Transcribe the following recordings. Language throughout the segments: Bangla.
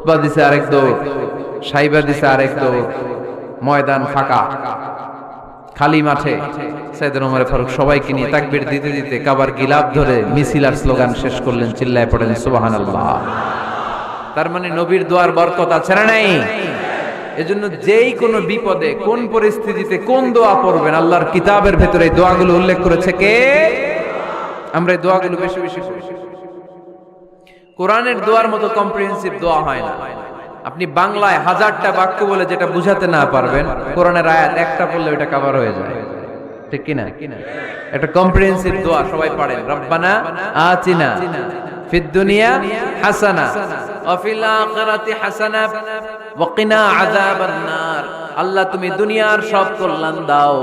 খুতবা দিছে আরেক দৌড়, সাইবা দিছে আরেক দৌড়, ময়দান ফাঁকা, খালি মাঠে সাইয়েদনা ওমর ফারুক সবাইকে নিয়ে তাকবীর দিতে দিতে কাবার গিলাফ ধরে মিছিল আর স্লোগান শেষ করলেন, চিল্লায় পড়েন সুবহানাল্লাহ। তার মানে নবীর দোয়ার বরকত আছে না নাই? এজন্য যেই কোনো বিপদে কোন পরিস্থিতিতে কোন দোয়া পড়বেন, আল্লাহর কিতাবের ভেতরে এই দোয়াগুলো উল্লেখ করেছে কে? আমরা এই দোয়াগুলো বেশি বেশি পড়ি। কোরআনের দোয়ার মতো কম্প্রিহেন্সিভ দোয়া হয় না। আপনি বাংলায় হাজারটা বাক্য বলে যেটা বুঝাতে না পারবেন, কোরআনের আয়াত একটা পড়লে ওটা কভার হয়ে যায়, ঠিক কিনা? একটা কম্প্রিহেন্সিভ দোয়া সবাই পড়েন, রব্বানা আতিনা ফিদ দুনিয়া হাসানা ওয়া ফিল আখিরাতি হাসানা ওয়া কিনা আযাবান নার। আল্লাহ তুমি দুনিয়ার সব কল্যাণ দাও,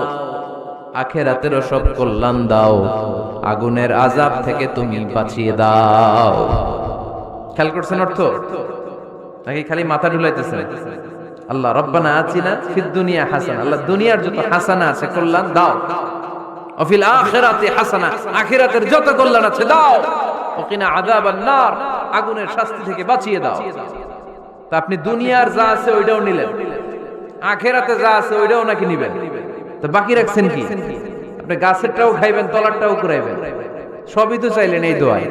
আখিরাতেরও সব কল্যাণ দাও, আগুনের আযাব থেকে তুমি বাঁচিয়ে দাও। খেয়াল করছেন অর্থ নাকি খালি মাথা ঢুলাইতেছেন? আল্লাহ রব্বানা আতিনা ফিদ দুনিয়া হাসানা, আল্লাহ দুনিয়ার যত হাসানা আছে কল্যাণ দাও, ওয়া ফিল আখিরাতি হাসানা, আখিরাতের যত কল্যাণ আছে দাও, ওয়া কিনা আযাবান নার, আগুনের শাস্তি থেকে বাঁচিয়ে দাও। তা আপনি দুনিয়ার যা আছে ওইটাও নিলেন, আখিরাতে যা আছে ওইটাও নাকি নিবেন, তো বাকি রাখছেন কি? আপনি গাছেরটাও খাইবেন, তলারটাও কুড়াইবেন, সবই তো চাইলেন এই দোয়ায়,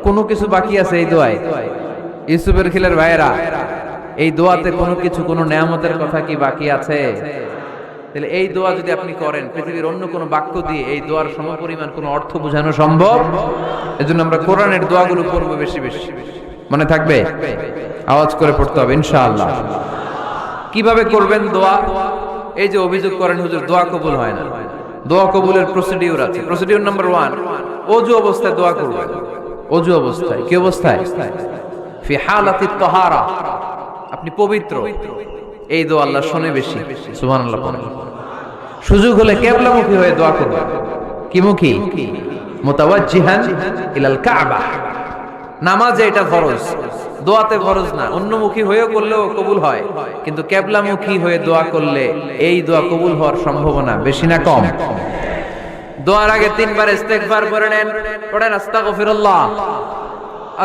কোনো কিছু বাকি আছে এই দোয়ায়? ইউসুফের খিলের ভাইয়েরা, এই দোয়াতে কোনো কিছু, কোনো নেয়ামতের কথা কি বাকি আছে? তাহলে এই দোয়া যদি আপনি করেন, পৃথিবীর অন্য কোনো বাক্য দিয়ে এই দোয়ার সমপরিমাণ কোনো অর্থ বোঝানো সম্ভব? এজন্য আমরা কোরআনের দোয়াগুলো পড়বো বেশি বেশি। মনে থাকবে? আওয়াজ করে পড়তে হবে ইনশাআল্লাহ। কিভাবে করবেন দোয়া? এই যে অভিযোগ করেন হুজুর দোয়া কবুল হয় না, দোয়া কবুলের প্রসিডিউর আছে। প্রসিডিউর নাম্বার 1, ওযু অবস্থায় দোয়া করবেন। ওযু অবস্থায়, কি অবস্থায়? ফি হালাতিত তাহারা, আপনি পবিত্র, এই দোয়া আল্লাহ শুনে বেশি, সুবহানাল্লাহ পড়েন। সুযোগ হলে কিবলামুখী হয়ে দোয়া করবেন। কি মুখী? মুতাওয়াজ্জিহান ইলাল কাবা। নামাজে এটা ফরজ, দোয়াতে ফরজ না। অন্যমুখী হয়েও করলেও কবুল হয়, কিন্তু কিবলামুখী হয়ে দোয়া করলে এই দোয়া কবুল হওয়ার সম্ভাবনা বেশি না কম? দোয়ার আগে 3 বার ইস্তিগফার পড়ে নেন, পড়েন আস্তাগফিরুল্লাহ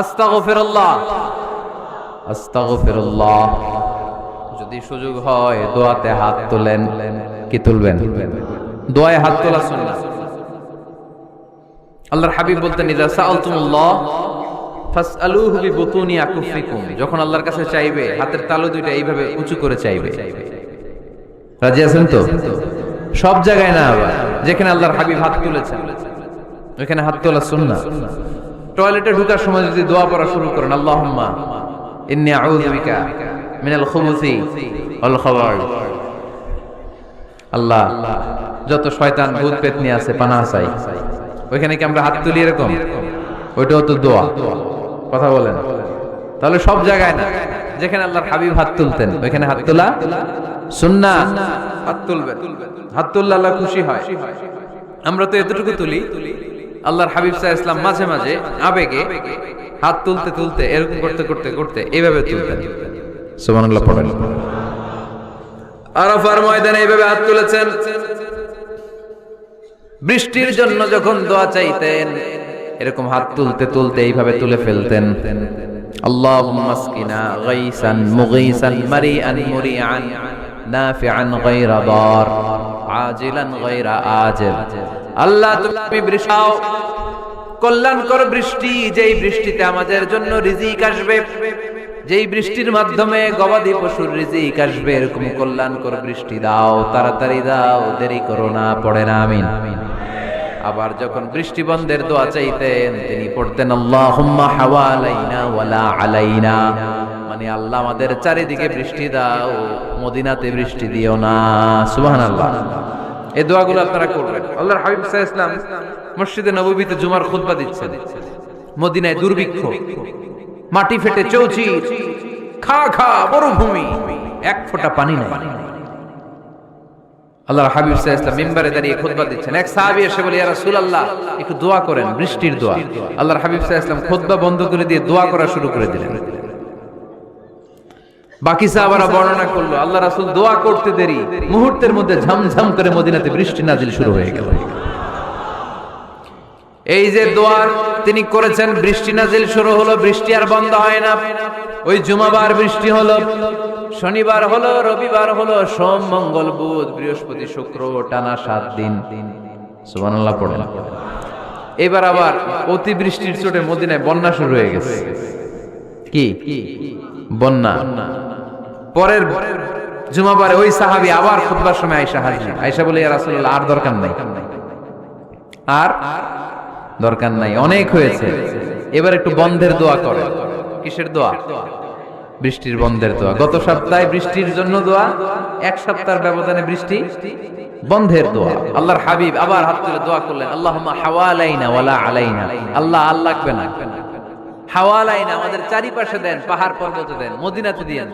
আস্তাগফিরুল্লাহ আস্তাগফিরুল্লাহ। যদি সুযোগ হয় দোয়াতে হাত তোলেন। কি তুলবেন? দোয়ায় হাত তোলা সুন্নাহ। আল্লাহর হাবিব বলতেন, ইযা সাআলতুমুল্লাহ ফাসআলুহু বিবুতুনি আকুফিকুম। যখন আল্লাহর কাছে চাইবে, হাতের তালু দুইটা এইভাবে উঁচু করে চাইবে। রাজি আছেন তো? সব জায়গায় না, আবার যেখানে আল্লাহর হাবিব হাত তুলেছেন ওখানে হাত তোলা সুন্নাহ। টয়লেটে ঢোকার সময় যদি দোয়া পড়া শুরু করেন, আল্লাহুম্মা ইন্নী আউযু বিকা মিনাল খুবুসি ওয়াল খাবাইস, আল্লাহ যত শয়তান ভূত পেতনি আছে পানাহ চাই। ওইখানে কি আমরা হাত তুলি এরকম? ওইটাও তো দোয়া। কথা বলেন? তাহলে সব জায়গায় না, যেখানে আল্লাহর হাবিব হাত তুলতেন ওইখানে হাত তোলা সুন্নাহ। হাত তুলবেন, হাত তুললে আল্লাহ খুশি হয়। আমরা তো এতটুকু তুলি, আল্লাহর হাবিব সাল্লাল্লাহু আলাইহি ওয়াসাল্লাম মাঝে মাঝে আবেগে হাত তুলতে তুলতে এরকম করতে করতে করতে এইভাবে তুলতেন। সুবহানাল্লাহ পড়েন। আরাফার ময়দানে এইভাবে হাত তুলেছেন। বৃষ্টির জন্য যখন দোয়া চাইতেন এরকম হাত তুলতে তুলতে এইভাবে তুলে ফেলতেন। আল্লাহুম্মা আসকিনা গাইসান মুগীসান মারিআন মুরিআন নাফিআন গায়রা দার আজিলান গায়রা আজিল। আল্লাহ তুমি বৃষ্টি কল্যাণকর বৃষ্টি, যেই বৃষ্টিতে আমাদের জন্য রিজিক আসবে, যেই বৃষ্টির মাধ্যমে গবাদি পশুর রিজিক আসবে, এরকম কল্যাণকর বৃষ্টি দাও, তাড়াতাড়ি দাও, দেরি করো না। পড়েন আমিন। আবার যখন বৃষ্টি বন্ধের দোয়া চাইতেন তিনি পড়তেন আল্লাহুম্মা হাওয়ালাইনা ওয়ালা আলাইনা, মানে আল্লাহ আমাদের চারিদিকে বৃষ্টি দাও, মদিনাতে বৃষ্টি দিও না। সুবহানাল্লাহ। এই দোয়াগুলো আপনারা করবেন। আল্লাহর হাবিব সাল্লাল্লাহু আলাইহি ওয়াসাল্লাম মসজিদে নববীতে জুমার খুতবা দিচ্ছেন। মদিনায় দুর্ভিক্ষ, মাটি ফেটে চৌচির, খা খা মরুভূমি, এক ফোঁটা পানি নাই। আল্লাহর হাবিব সাল্লাল্লাহু আলাইহি ওয়াসাল্লাম মিম্বারে দাঁড়িয়ে খুতবা দিচ্ছেন। এক সাহাবী এসে বলে, ইয়া রাসূলুল্লাহ একটু দোয়া করেন, বৃষ্টির দোয়া। আল্লাহর হাবিব সাল্লাল্লাহু আলাইহি ওয়াসাল্লাম খুতবা বন্ধ করে দিয়ে দোয়া করা শুরু করে দিলেন। বাকি সাহাবারা বর্ণনা করলো, আল্লাহ রাসূল দোয়া করতে দেরি, মুহূর্তের মধ্যে ঝমঝম করে মদিনাতে বৃষ্টি নাজিল শুরু হয়ে গেল। এই যে দোয়া তিনি করেছেন, বৃষ্টি নাজিল শুরু হলো, বৃষ্টি আর বন্ধ হয় না। ওই জুমাবার বৃষ্টি হলো, শনিবার হলো, রবিবার হলো, সোম মঙ্গল বুধ বৃহস্পতি শুক্র, টানা 7 দিন। সুবহানাল্লাহ পড়েন। এবার আবার অতিবৃষ্টির চোটে মদিনায় বন্যা শুরু হয়ে গেছে। কি বন্যা? পরের জুমাবারে ওই সাহাবী আবার খুতবার সময় আয়েশা হাজির। আয়েশা বলে, ইয়া রাসূলুল্লাহ, আর দরকার নাই, আর দরকার নাই, অনেক হয়েছে, এবার একটু বন্ধের দোয়া করেন। কিসের দোয়া? বৃষ্টির বন্ধের দোয়া। গত সপ্তাহে বৃষ্টির জন্য দোয়া, এক সপ্তাহের ব্যবধানে বৃষ্টি বন্ধের দোয়া। আল্লাহর হাবিব আবার হাত তুলে দোয়া করলেন, আল্লাহুম্মা হাওয়ালাইনা ওয়ালা আলাইনা। আল্লাহ আর লাগবে না, হাওয়ালাইনা আমাদের চারিপাশে দেন, পাহাড় পর্বতে দেন, মদিনাতে দিয়েন।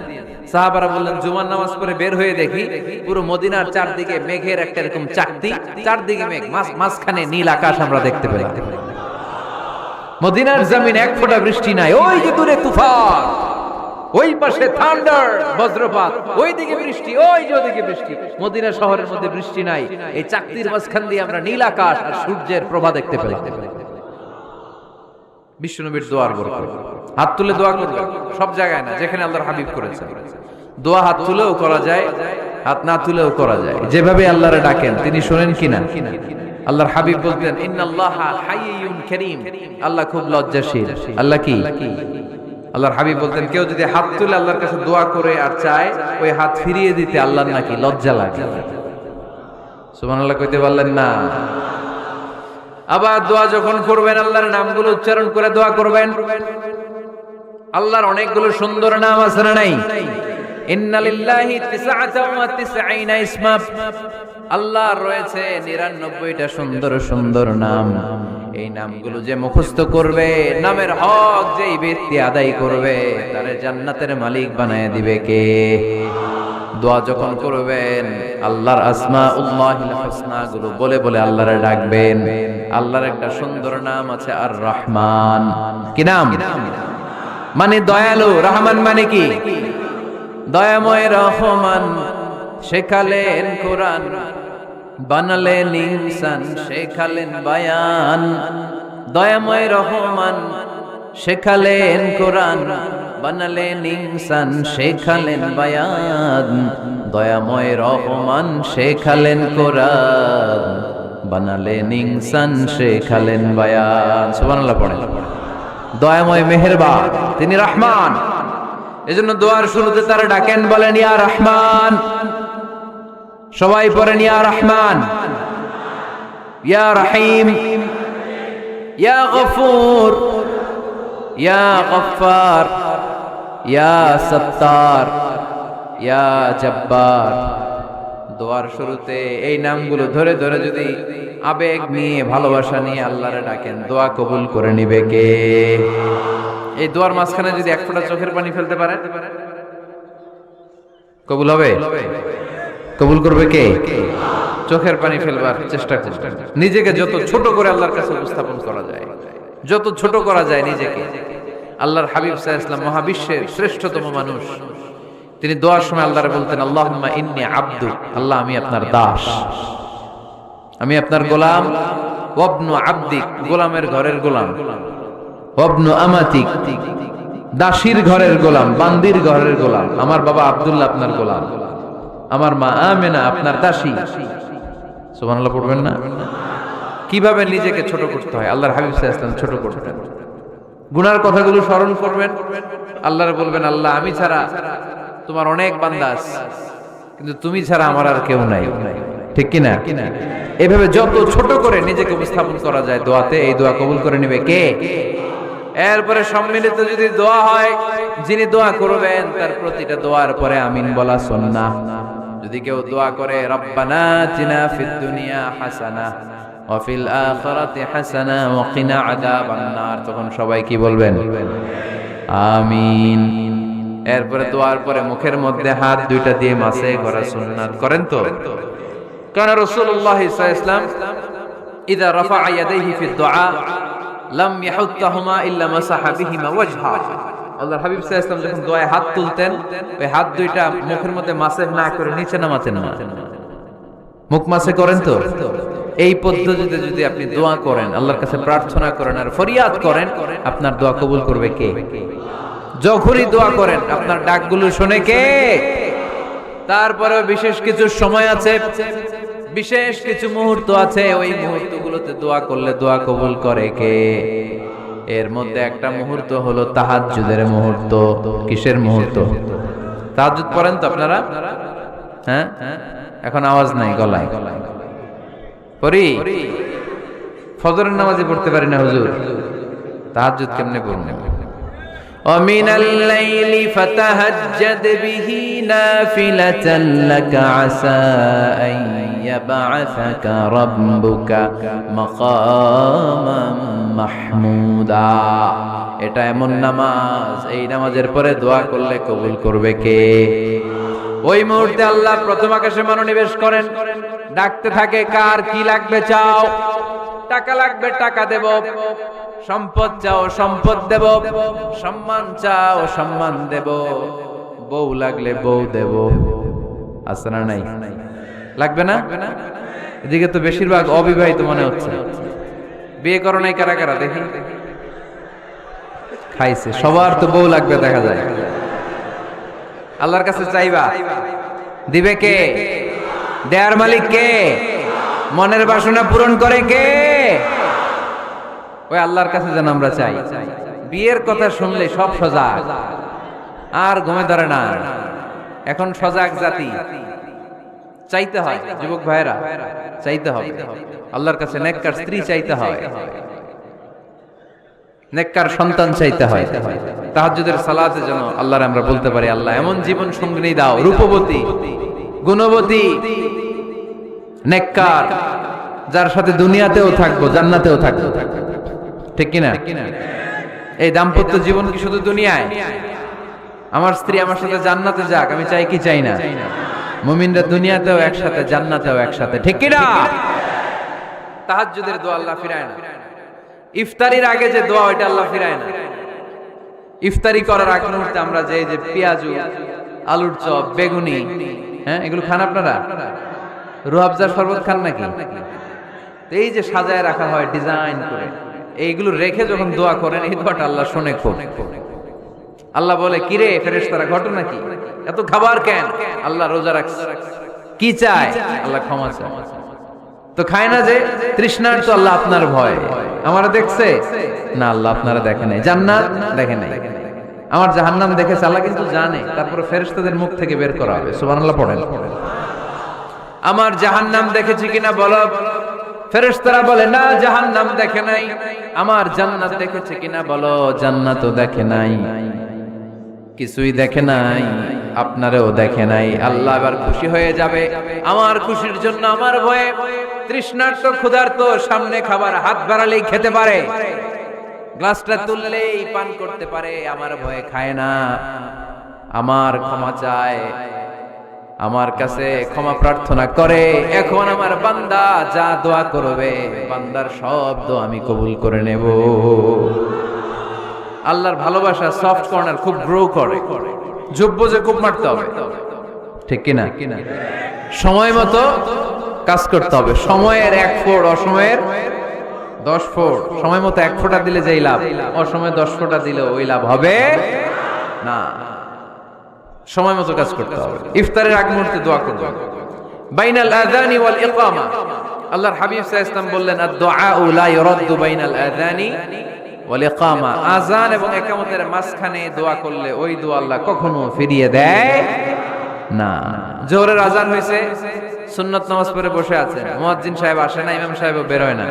সাহাবারা বললেন, জুমার নামাজ পড়ে বের হয়ে দেখি পুরো মদিনার চারদিকে মেঘের একটা এরকম চাকতি, চারদিকে মেঘ, মাঝখানে নীল আকাশ আমরা দেখতে পেলাম। মদিনার জমিন এক ফোঁটা বৃষ্টি নাই। ওই যে দূরে তুফান, ওই পাশে থান্ডার বজ্রপাত, ওই দিকে বৃষ্টি, ওই যে ওদিকে বৃষ্টি। মদিনা শহরের মধ্যে বৃষ্টি নাই, এই চাকতির মাঝখান দিয়ে আমরা নীল আকাশ আর সূর্যের প্রভা দেখতে পেলাম। বিশ্বনবীর দোয়ার বরকত। হাত তুলে দোয়া করবেন, সব জায়গায় না, যেখানে আল্লাহর হাবিব করেছেন। দোয়া হাত তুলেও করা যায়, হাত না তুলেও করা যায়। যেভাবে আল্লাহরে ডাকেন তিনি শুনেন কিনা। আল্লাহর হাবিব বলতেন, ইন্নাল্লাহা হাইয়্যুন কারীম, আল্লাহ খুব লজ্জাশীল। আল্লাহ কি? আল্লাহর হাবিব বলতেন, কেউ যদি হাত তুলে আল্লাহর কাছে দোয়া করে আর চায়, ওই হাত ফিরিয়ে দিতে আল্লাহর নাকি লজ্জা লাগে। সুবহানাল্লাহ কইতে পারলেন না? আবার দোয়া যখন করবেন, আল্লাহর নামগুলো উচ্চারণ করে দোয়া করবেন। আল্লাহর অনেকগুলো সুন্দর নাম আছে না নাই? ইন্না লিল্লাহি 99 ইসমা, আল্লাহর রয়েছে 99টা সুন্দর সুন্দর নাম। এই নামগুলো যে মুখস্থ করবে, নামের হক যেই ব্যক্তি আদায় করবে, তারে জান্নাতের মালিক বানায় দিবে কে? দোয়া যখন করবেন, আল্লাহর আসমাউল্লাহিল হুসনা গুলো বলে বলে আল্লাহরে ডাকবেন। আল্লাহর একটা সুন্দর নাম আছে আর রহমান। কি নাম? মানে দয়ালু। রহমান মানে কি? দয়াময়। রহমান শেখালেন কোরআন, বানালেন ইনসান, শেখালেন বায়ান। দয়াময় রহমান শেখালেন কোরআন, বানালেন ইনসান, শেখালেন বায়ান। দয়াময় রহমান শেখালেন কোরআন, বানালেন ইনসান, শেখালেন বায়ান। সুবহানাল্লাহ পড়েন। দয়াময় মেহেরবান, তিনি রহমান। এজন্য দোয়ার শুরুতে তারা ডাকেন, বলেন ইয়া রহমান। সবাই পড়েন ইয়া রহমান, ইয়া রহিম, ইয়া গফুর, ইয়া গফফার, ইয়া সত্তার, ইয়া জব্বার। দোয়ার শুরুতে এই নামগুলো ধরে ধরে যদি আবেগ নিয়ে, ভালোবাসা নিয়ে আল্লাহরে ডাকেন, দোয়া কবুল করে নিবে কে? এই দোয়ার মাঝখানে যদি এক ফোঁটা চোখের পানি ফেলতে পারেন, কবুল হবে? কবুল করবে কে? চোখের পানি ফেলবার চেষ্টা করবেন। নিজেকে যত ছোট করে আল্লাহর কাছে উপস্থাপন করা যায়, যত ছোট করা যায় নিজেকে। আল্লাহর হাবিব সাল্লাল্লাহু আলাইহি ওয়াসাল্লাম মহাবিশ্বের শ্রেষ্ঠতম মানুষ, তিনি দোয়ার সময় আল্লাহরে বলতেন, আল্লাহুম্মা ইন্নী আবদু, আল্লাহ আমি আপনার দাস, আমি আপনার গোলাম। ওয়াবনু আবদিক, গোলামের ঘরের গোলাম। ওয়াবনু আমাতিক, দাসীর ঘরের গোলাম, বান্দির ঘরের গোলাম। আমার বাবা আব্দুল্লাহ আপনার গোলাম, আমার মা আমেনা আপনার দাসী। সুবহানাল্লাহ পড়বেন না? কিভাবে নিজেকে ছোট করতে হয় আল্লাহর হাবিব সাল্লাল্লাহু আলাইহি ওয়াসাল্লাম ছোট করতেন। গুনার কথাগুলো স্মরণ করবেন, আল্লাহরে বলবেন, আল্লাহ আমি ছাড়া তোমার অনেক বান্দা আছে, কিন্তু তুমি ছাড়া আমার আর কেউ নাই। ঠিক কি না? এভাবে যত ছোট করে নিজেকে উপস্থাপন করা যায় দোয়াতে, এই দোয়া কবুল করে নেবে কে? এরপরে সম্মিলিত যদি দোয়া হয়, যিনি দোয়া করবেন তার প্রতিটা দোয়ার পরে আমিন বলা সুন্নাহ। যদি কেউ দোয়া করে রব্বানা আতিনা ফিদ দুনিয়া হাসানাহ ওয়া ফিল আখিরাতি হাসানাহ ওয়া কিনা আযাবান নার, তখন সবাই কি বলবেন? আমিন। এরপরে দোয়ার পরে মুখের মধ্যে হাত দুইটা দিয়ে মাসে করা সুন্নাত। করেন তো? কারণ রাসূলুল্লাহ সাল্লাল্লাহু আলাইহি ওয়াসাল্লাম ইযা রাফা ইয়াদাইহি ফিদ দুআ লাম ইয়াহুত্তাহুমা ইল্লা মাসাহা বিহিমা ওয়াজহা। আল্লাহর হাবিব সাল্লাল্লাহু আলাইহি ওয়াসাল্লাম যখন দোয়ায় হাত তুলতেন, ওই হাত দুইটা মুখের মধ্যে মাসে না করে নিচে নামাতেন না। মুখ মাসে করেন তো? এই পদ্ধতিতে যদি আপনি দোয়া করেন, আল্লাহর কাছে প্রার্থনা করেন আর ফরিয়াদ করেন, আপনার দোয়া কবুল করবে কে? যখনই দোয়া করেন আপনার ডাকগুলো শোনে কে? তারপরেও বিশেষ কিছু সময় আছে, বিশেষ কিছু মুহূর্ত আছে, ওই মুহূর্তগুলোতে দোয়া করলে দোয়া কবুল করে কে? এর মধ্যে একটা মুহূর্ত হলো তাহাজ্জুদের মুহূর্ত। কিসের মুহূর্ত? তাহাজ্জুদ পড়েন তো আপনারা? হ্যাঁ, এখন আওয়াজ নাই গলায়। পড়ি? ফজরের নামাজই পড়তে পারি না হুজুর, তাহাজ্জুদ কেমনে পড়ব? ومن الليل فتهجد به نافلة لك عسى أن يبعثك ربك مقاما محمودا। এটা এমন নামাজ, এই নামাজের পরে দোয়া করলে কবুল করবে কে? ওই মুহূর্তে আল্লাহ প্রথম আকাশে মনোনিবেশ করেন, ডাকতে থাকে, কার কি লাগবে চাও? টাকা লাগবে টাকা দেব, সম্পদ চাও সম্পদ দেব, সম্মান চাও সম্মান দেব, বউ লাগলে বউ দেব। আছে না নাই? লাগবে না? এদিকে তো বেশিরভাগ অবিবাহিত মনে হচ্ছে। বিয়ে করো নাই কারা কারা দেখি? খাইছে। সবার তো বউ লাগবে দেখা যায়। আল্লাহর কাছে চাইবা, দিবে কে? দেয়ার মালিক কে? মনের বাসনা পূরণ করে কে? ওই আল্লাহর কাছে যেন আমরা চাই। বিয়ের কথা শুনলে সব সজাগ, আর ঘুমে ধরে না। এখন সজাগ জাতি, চাইতে হয়। যুবক ভাইরা চাইতে হবে আল্লাহর কাছে, নেককার স্ত্রী চাইতে হয়, নেককার সন্তান চাইতে হয়। তাহাজ্জুদের সালাতে যেন আল্লাহর আমরা বলতে পারি, আল্লাহ এমন জীবন সঙ্গিনী দাও, রূপবতী, গুণবতী, নেককার, যার সাথে দুনিয়াতেও থাকবো জান্নাতেও থাকবো। ঠিক কিনা? এই দাম্পত্য জীবন কি শুধু দুনিয়ায়? আমার স্ত্রী আমার সাথে জান্নাতে যাক, আমি চাই কি চাই না? মুমিনরা দুনিয়াতেও একসাথে, জান্নাতেও একসাথে। ঠিক কিনা? তাহাজ্জুদের দোয়া আল্লাহ ফিরায় না। ইফতারির আগে যে দোয়া, ওইটা আল্লাহ ফিরায় না। ইফতারি করার আগ মুহূর্তে আমরা যে পেঁয়াজু, আলুর চপ, বেগুনি, হ্যাঁ, এগুলো খান আপনারা? রুহাবজার শরবত খান নাকি? এই যে সাজায় রাখা হয় ডিজাইন করে, এইগুলো রেখে যখন দোয়া করেন, এই দোয়াটা আল্লাহ শুনে খুব। আল্লাহ বলে, কিরে ফেরেশতারা, ঘটনা কি? এত খাবার কেন? আল্লাহ রোজা রাখছে। কি চায়? আল্লাহ ক্ষমা চায়। তো খায় না যে তৃষ্ণার, তো আল্লাহ আপনার ভয়। আমারা দেখছে না? আল্লাহ আপনারা দেখে নাই। জান্নাত দেখে নাই, আমার জাহান্নাম দেখেছে আল্লাহ কিন্তু জানে। তারপরে ফেরেশতাদের মুখ থেকে বের করা হবে। সুবহানাল্লাহ পড়েন। আমার জাহান্নাম দেখেছি কিনা বলো? ফেরেশতারা বলে, না জাহান্নাম দেখে নাই। আমার জান্নাত দেখেছে কিনা বলো? জান্নাতও দেখে নাই, কিছুই দেখে নাই, আপনারেও দেখে নাই। আল্লাহ এবার খুশি হয়ে যাবে। আমার খুশির জন্য, আমার ভয়ে তৃষ্ণার্ত ক্ষুধার্ত সামনে খাবার হাত বাড়ালেই খেতে পারে, গ্লাসটা তুললেই পান করতে পারে, আমার ভয়ে খায় না। আমার ক্ষমা চায়, আমার কাছে ক্ষমা প্রার্থনা করে। এখন আমার বান্দা যা দোয়া করবে, বান্দার সব দোয়া আমি কবুল করে নেব। আল্লাহর ভালোবাসা সফট কর্নার খুব গ্রো করে, যোগ্য যে খুব মারতে হবে। ঠিক কিনা? সময় মতো কাজ করতে হবে। সময়ের 1 ফোঁট, অসময়ের 10 ফোঁট। সময় মতো 1 ফোঁটা দিলে যেই লাভ, অসময়ে 10 ফোঁটা দিলে ওই লাভ হবে না। সময় মতো কাজ করতে হবে। ইফতারের আগ মুহূর্তে দোয়া করতে হবে। বাইনাল আযানি ওয়াল ইকামা, আল্লাহর হাবিব সাল্লাল্লাহু আলাইহি ওয়াসাল্লাম বললেন, আদ-দুআউ লা ইউরাদ্দু বাইনাল আযানি ওয়াল ইকামা। আযান এবং ইকামতের মাঝখানে দোয়া করলে ওই দোয়া আল্লাহ কখনো ফিরিয়ে দেয় না। জোহরের আযান হইছে, সুন্নাত নামাজ পড়ে বসে আছেন, মুয়াজ্জিন সাহেব আসে না, ইমাম সাহেবও বের হয় না।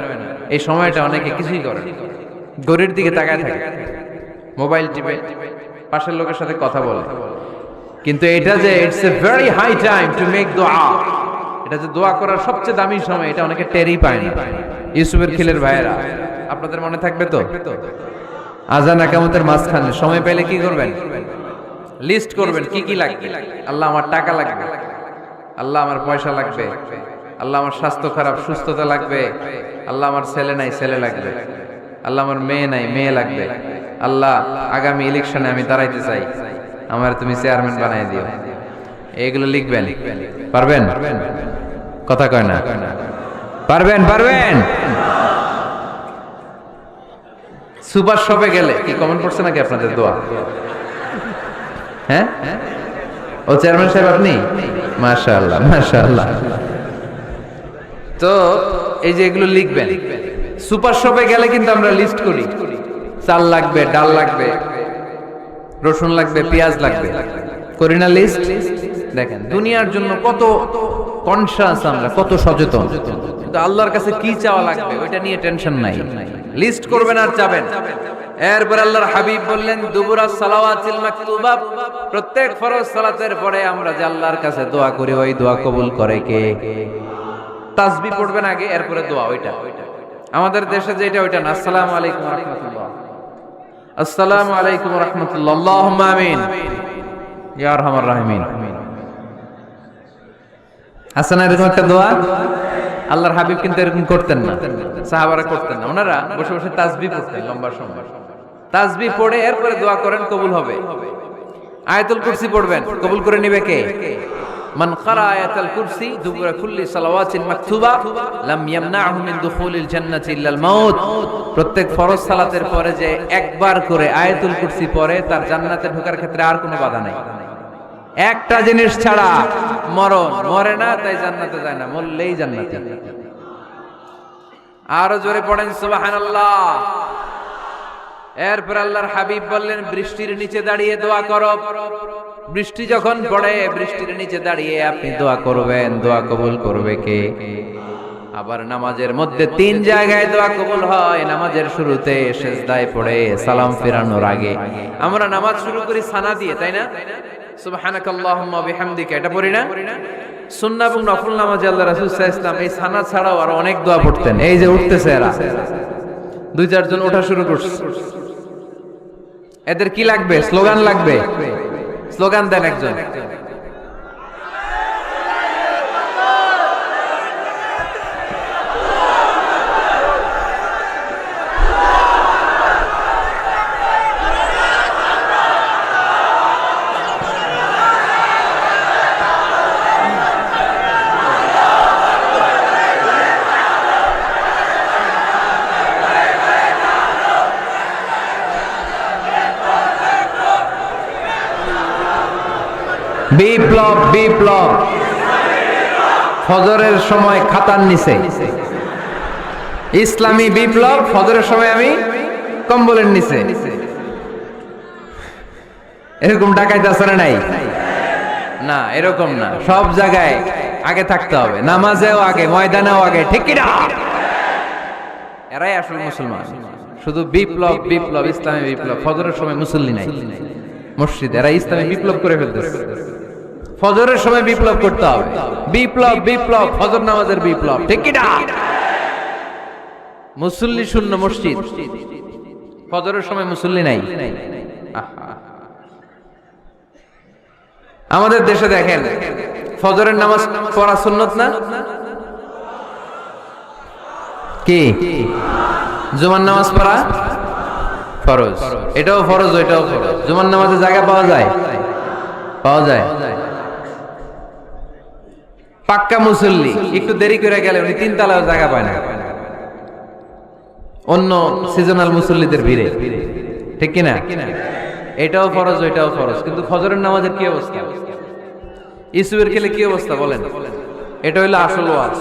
এই সময়টা অনেকে কিছুই করে না, ঘড়ির দিকে তাকায় থাকে, মোবাইল টিপে, পাশের লোকের সাথে কথা বলে। কিন্তু এটা যে it's a very high time to make দোয়া, এটা যে দোয়া করার সবচেয়ে দামি সময়, এটা অনেকে টেরই পায় না। ইউসুফের খিলের ভাইয়েরা, আপনাদের মনে থাকবে তো? আযান ইকামতের মাঝখানে সময় পেলে কি করবেন? লিস্ট করবেন কি কি লাগবে। আল্লাহ আমার টাকা লাগবে, আল্লাহ আমার পয়সা লাগবে, আল্লাহ আমার স্বাস্থ্য খারাপ সুস্থতা লাগবে, আল্লাহ আমার ছেলে নাই ছেলে লাগবে, আল্লাহ আমার মেয়ে নাই মেয়ে লাগবে, আল্লাহ আগামী ইলেকশনে আমি দাঁড়াইতে চাই, আমার তুমি চেয়ারম্যান বানাই দিও। এইগুলো লিখবেন, পারবেন? কথা কয় না? পারবেন পারবেন? সুপার শপে গেলে কি কমেন্ট পড়ছে নাকি আপনাদের দোয়া? হ্যাঁ, ও চেয়ারম্যান সাহেব আপনি? মাশাআল্লাহ মাশাআল্লাহ। তো এই যে এগুলো লিখবেন, সুপার শপে গেলে কিন্তু আমরা লিস্ট করি, চাল লাগবে, ডাল লাগবে, রসুন লাগবে, পেঁয়াজ লাগবে, করি না লিস্ট? দেখেন দুনিয়ার জন্য কত কনশাস আমরা, কত সচেতন, কিন্তু আল্লাহর কাছে কি চাওয়া লাগবে ওইটা নিয়ে টেনশন নাই। লিস্ট করবেন আর চাবেন। এরপর আল্লাহর হাবিব বললেন দুবুরাস সালাওয়াতিল মাকতুবা, প্রত্যেক ফরজ সালাতের পরে আমরা যে আল্লাহর কাছে দোয়া করি ওই দোয়া কবুল করে কে? তাসবিহ পড়বেন আগে, এরপরে দোয়া। ওইটা আমাদের দেশে যেটা ওইটা না। আসসালামু আলাইকুম ওয়া রাহমাতুল্লাহ, আসসালামু আলাইকুম ওয়া রাহমাতুল্লাহ, আল্লাহুম্মা আমিন ইয়া আরহামার রাহিমিন। হাসান এরকম একটা দোয়া আল্লাহর হাবিব কিন্তু এরকম করতেন না, সাহাবারা করতেন না। ওনারা বসে বসে তাসবিহ পড়তেন লম্বা সময়। তাসবিহ পড়ে এরপরে দোয়া করেন, কবুল হবে। আয়াতুল কুরসি পড়বেন, কবুল করে নিবে কে? মান ক্বারা আয়াতুল কুরসি দুবুরা কুল্লি সালাওয়াতিন মাকতুবা লাম ইয়ামনাহু মিন দুখুলিল জান্নাতি ইল্লাল মাউত। প্রত্যেক ফরজ সালাতের পরে যে একবার করে আয়াতুল কুরসি পড়ে তার জান্নাতে ঢোকার ক্ষেত্রে আর কোনো বাধা নাই। একটা জিনিস ছাড়া, মরণ। মরে না তাই জান্নাতে যায় না, মরলেই জান্নাতে। আরো জোরে পড়েন সুবহানাল্লাহ। এরপর আল্লাহর হাবিব বললেন বৃষ্টির নিচে দাঁড়িয়ে দোয়া করো। বৃষ্টি যখন পড়ে বৃষ্টির নিচে দাঁড়িয়ে আপনি দোয়া করবেন, দোয়া কবুল করবে কে? আবার নামাজের মধ্যে 3 জায়গায় দোয়া কবুল হয়। নামাজের শুরুতে, সিজদায় পড়ে, সালাম ফেরানোর আগে। আমরা নামাজ শুরু করি সানা দিয়ে, তাই না? সুবহানাকাল্লাহুম্মা বিহামদিকা, এটা পড়ি না? সুন্নাহ এবং নফল নামাজে আল্লাহ রাসূল সাল্লাল্লাহু আলাইহি ওয়াসাল্লাম এই সানা ছাড়াও আরো অনেক দোয়া পড়তেন। এই যে উঠতেছে এরা 2-4 জন ওঠা শুরু করছে, এদের কি লাগবে? স্লোগান লাগবে। স্লোগান দেন একজন। বিপ্লব বিপ্লব, ফজরের সময় খাতার নিচে। ইসলামী বিপ্লব, ফজরের সময় আমি কম্বলের নিচে। এরকম ডাকাইতে আছে না নাই? না, এরকম না। সব জায়গায় আগে থাকতে হবে, নামাজেও আগে, ময়দানেও আগে, ঠিক কি না? এরাই আসল মুসলমান। শুধু বিপ্লব বিপ্লব, ইসলামী বিপ্লব। ফজরের সময় মুসল্লি নাই মসজিদে, এরা ইসলামী বিপ্লব করে ফেলতেছে। ফজরের সময় বিপ্লব করতে হবে। বিপ্লব বিপ্লব, ফজর নামাজের বিপ্লব, ঠিক কি না? মুসল্লি শূন্য মসজিদ, ফজরের সময় মুসল্লি নাই। আমাদের দেশে দেখেন ফজরের নামাজ পড়া সুন্নত না? কি? জুমার নামাজ পড়া ফরজ। এটাও ফরজ, ওইটাও ফরজ। জুমার নামাজে জায়গা পাওয়া যায়? পাওয়া যায়। পাক্কা মুসল্লি একটু দেরি করে গেলে উনি 3 তলায় জায়গা পায় না, অন্য সিজনাল মুসল্লিদের ভিড়ে, ঠিক কিনা? এটাও ফরজ, ওইটাও ফরজ। কিন্তু ফজরের নামাজের কি অবস্থা? ইসুবের খেলে কি অবস্থা বলেন? এটা হইলো আসল ওয়াজ।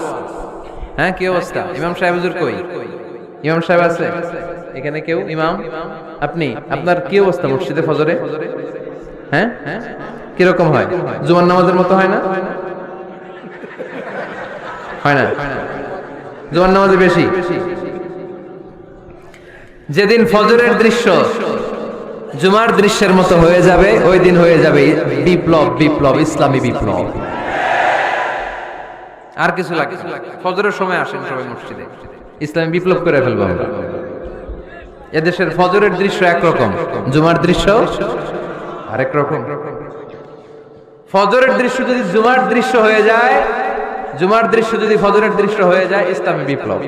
হ্যাঁ, কি অবস্থা? ইমাম সাহেব হুজুর কই? ইমাম সাহেব আছে এখানে? কেউ? ইমাম আপনি, আপনার কি অবস্থা মসজিদে ফজরে? হ্যাঁ, কিরকম হয়? জুমার নামাজের মতো হয় না? হয় না? জুমার নামাজে বেশি। যেদিন ফজরের দৃশ্য জুমার দৃশ্যের মতো হয়ে যাবে, ওই দিন হয়ে যাবে বিপ্লব বিপ্লব, ইসলামী বিপ্লব। আর কিছু লাগে? ফজরের সময় আসেন সবাই মসজিদে, ইসলামী বিপ্লব করে ফেলবো আমরা। এদেশের ফজরের দৃশ্য একরকম, জুমার দৃশ্য আরেক রকম। ফজরের দৃশ্য যদি জুমার দৃশ্য হয়ে যায়, জুমার দৃশ্য যদি ফজরের দৃশ্য হয়ে যায়, ইসলামী বিপ্লব।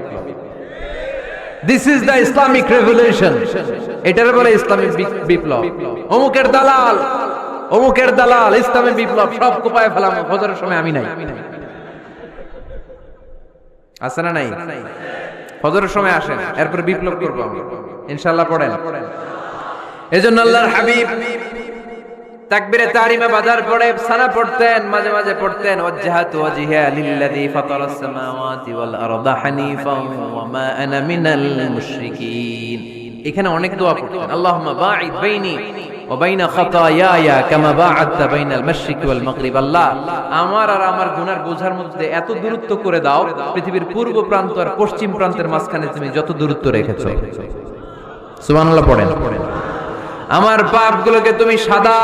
This is the Islamic revolution. এটার বলে ইসলামিক বিপ্লব। অমুকের দালাল, অমুকের দালাল, ইসলামী বিপ্লব সব কোপায় ফেলাম, ফজরের সময় আমি নাই। আছে না নাই? ফজরের সময় আসেন, এরপর বিপ্লব করবো আমরা ইনশাআল্লাহ। পড়েন। এজন্য আল্লাহর হাবিব তাকবীরে তাহরিমা বাজার পড়ে সানা পড়তেন, মাঝে মাঝে পড়তেন ওয়াজহাতু ওয়াজহিয়া লিল্লাযী ফাতারাস সামাওয়াতি ওয়াল আরদা হানিফান ওয়া মা আনা মিনাল মুশরিকিন। এখানে অনেক দোয়া পড়তেন। আল্লাহুম্মা বাঈদ বাইনি ওয়া বাইনা খাতায়ায়া কামা বা'আদতা বাইনাল মাশরিকি ওয়াল মাগরিব। আল্লাহ, আমার আর আমার গুনার বোঝার মধ্যে এত দূরত্ব করে দাও, পৃথিবীর পূর্ব প্রান্ত আর পশ্চিম প্রান্তের মাঝখানে তুমি যত দূরত্ব রেখেছো। সুবহানাল্লাহ পড়েন। আমার পাপগুলোকে তুমি সাদা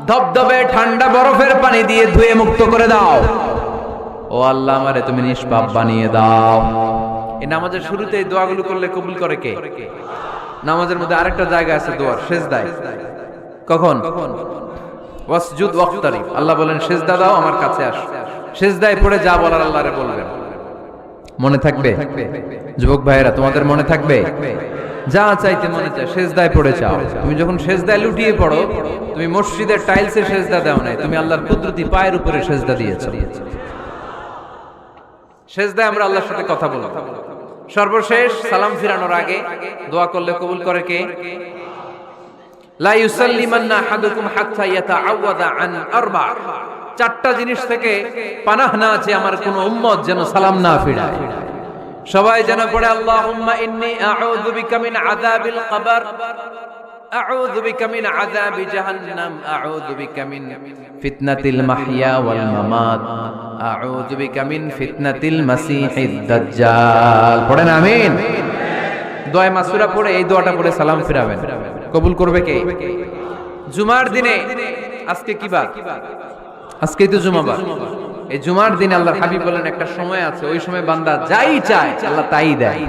ধবধবে ঠান্ডা বরফের পানি দিয়ে ধুয়ে মুক্ত করে দাও। ও আল্লাহ, আমারে তুমি নিষ্পাপ বানিয়ে দাও। এই নামাজের শুরুতে এই দোয়াগুলো করলে কবুল করে কে? নামাজের মধ্যে আরেকটা জায়গা আছে দোয়ার, সিজদায়। কখন? ওয়াসজুদ ওয়াক্তারিব। আল্লাহ বলেন সিজদা দাও, আমার কাছে আসো। সিজদায় পড়ে যা বলার আল্লাহরে বলবেন। মনে থাকবে? যুবক ভাইয়েরা, তোমাদের মনে থাকবে? যা চাইতে মনে চায় সিজদায় পড়ে চাও। তুমি যখন সিজদায় লুটিয়ে পড়ো, তুমি মসজিদের টাইলসে সিজদা দাও নাই, তুমি আল্লাহর কুদরতি পায়ের উপরে সিজদা দিয়েছো। সিজদায় আমরা আল্লাহর সাথে কথা বলবো। সর্বশেষ সালাম ফিরানোর আগে দোয়া করলে কবুল করে কে? লা ইউসাল্লিমান্না আহাদুকুম হাত্তা ইয়াতাআওয়াদা আন আরবা। চারটা জিনিস থেকে পানাহ না আছে আমার কোন উম্মত যেন সালাম না ফিরায়। সবাই যেন পড়ে আল্লাহুম্মা ইন্নী আউযু বিকা মিন আযাবিল কবর, আউযু বিকা মিন আযাবি জাহান্নাম, আউযু বিকা মিন ফিতনাতিল মাহইয়া ওয়াল মামাত, আউযু বিকা মিন ফিতনাতিল মাসিহিদ দাজ্জাল। পড়েন আমিন। দোয়া মাসুরা পড়ে এই দোয়াটা পড়ে সালাম ফিরাবেন। কবুল করবে কে? জুমার দিনে, আজকে কি বার? আজকেই তো জুমাবার। এই জুমার দিনে আল্লাহর হাবিব বলেন একটা সময় আছে, ওই সময় বান্দা যাই চায় আল্লাহ তাই দেয়।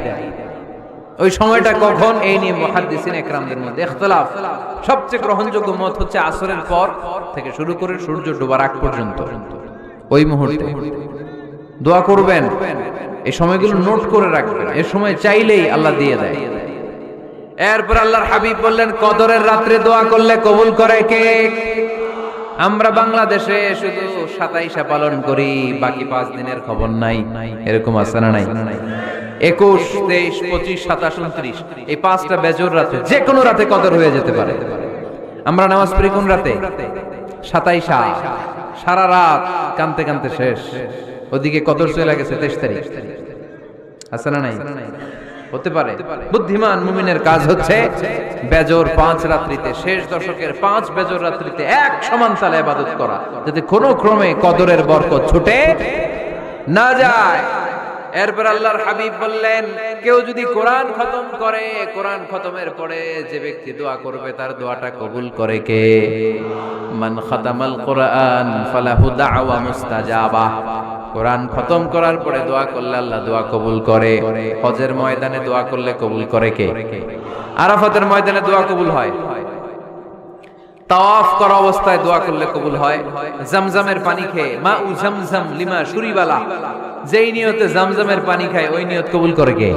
ওই সময়টা কখন? এই নিয়ে মুহাদ্দিসিন ইকরামদের মধ্যে ইখতিলাফ। সবচেয়ে গ্রহণযোগ্য মত হচ্ছে আসরের পর থেকে শুরু করে সূর্য ডোবার আগ পর্যন্ত ওই মুহূর্তে দোয়া করবেন। এই সময়গুলো নোট করে রাখবেন, এই সময় চাইলেই আল্লাহ দিয়ে দেয়। এরপর আল্লাহর হাবিব বললেন কদরের রাত্রে দোয়া করলে কবুল করে কে? আমরা বাংলাদেশে শুধু 27 পালন করি, বাকি 5 দিনের খবর নাই। এরকম আছে না নাই? 21, 23, 25, 27, 29 এই 5টা বেজোর রাতে যে কোনো রাতে কদর হয়ে যেতে পারে। আমরা নামাজ পড়ি কোন রাতে? 27। সারা রাত কানতে কানতে শেষ, ওদিকে কদর চলে গেছে 23 তারিখ। আছে না নাই? হতে পারে। বুদ্ধিমান মুমিনের কাজ হচ্ছে বেজোর 5 রাত্রিতে, শেষ দশকের 5 বেজোর রাত্রিতে এক সমান তালে ইবাদত করা, যাতে কোনো ক্রমে কদরের বরকত ছুটে না যায়। এরপর আল্লাহর হাবিব বললেন কেউ যদি কোরআন খতম করে, কোরআন খতমের পরে যে ব্যক্তি দোয়া করবে তার দোয়াটা কবুল করে কে? মান খাতামাল কোরআন ফালাহু দাওয়া মুস্তাজাবা। কোরআন খতম করার পরে দোয়া করলে আল্লাহ দোয়া কবুল করে। হজের ময়দানে দোয়া করলে কবুল করে কে? আরাফাতের ময়দানে দোয়া কবুল হয়। তাওয়াফ করা অবস্থায় দোয়া করলে কবুল হয়। জামজামের পানি খেয়ে মা উ জামজাম লিমা শুরিবালা, যেই নিয়তে জামজামের পানি খায় ওই নিয়ত কবুল করে কে?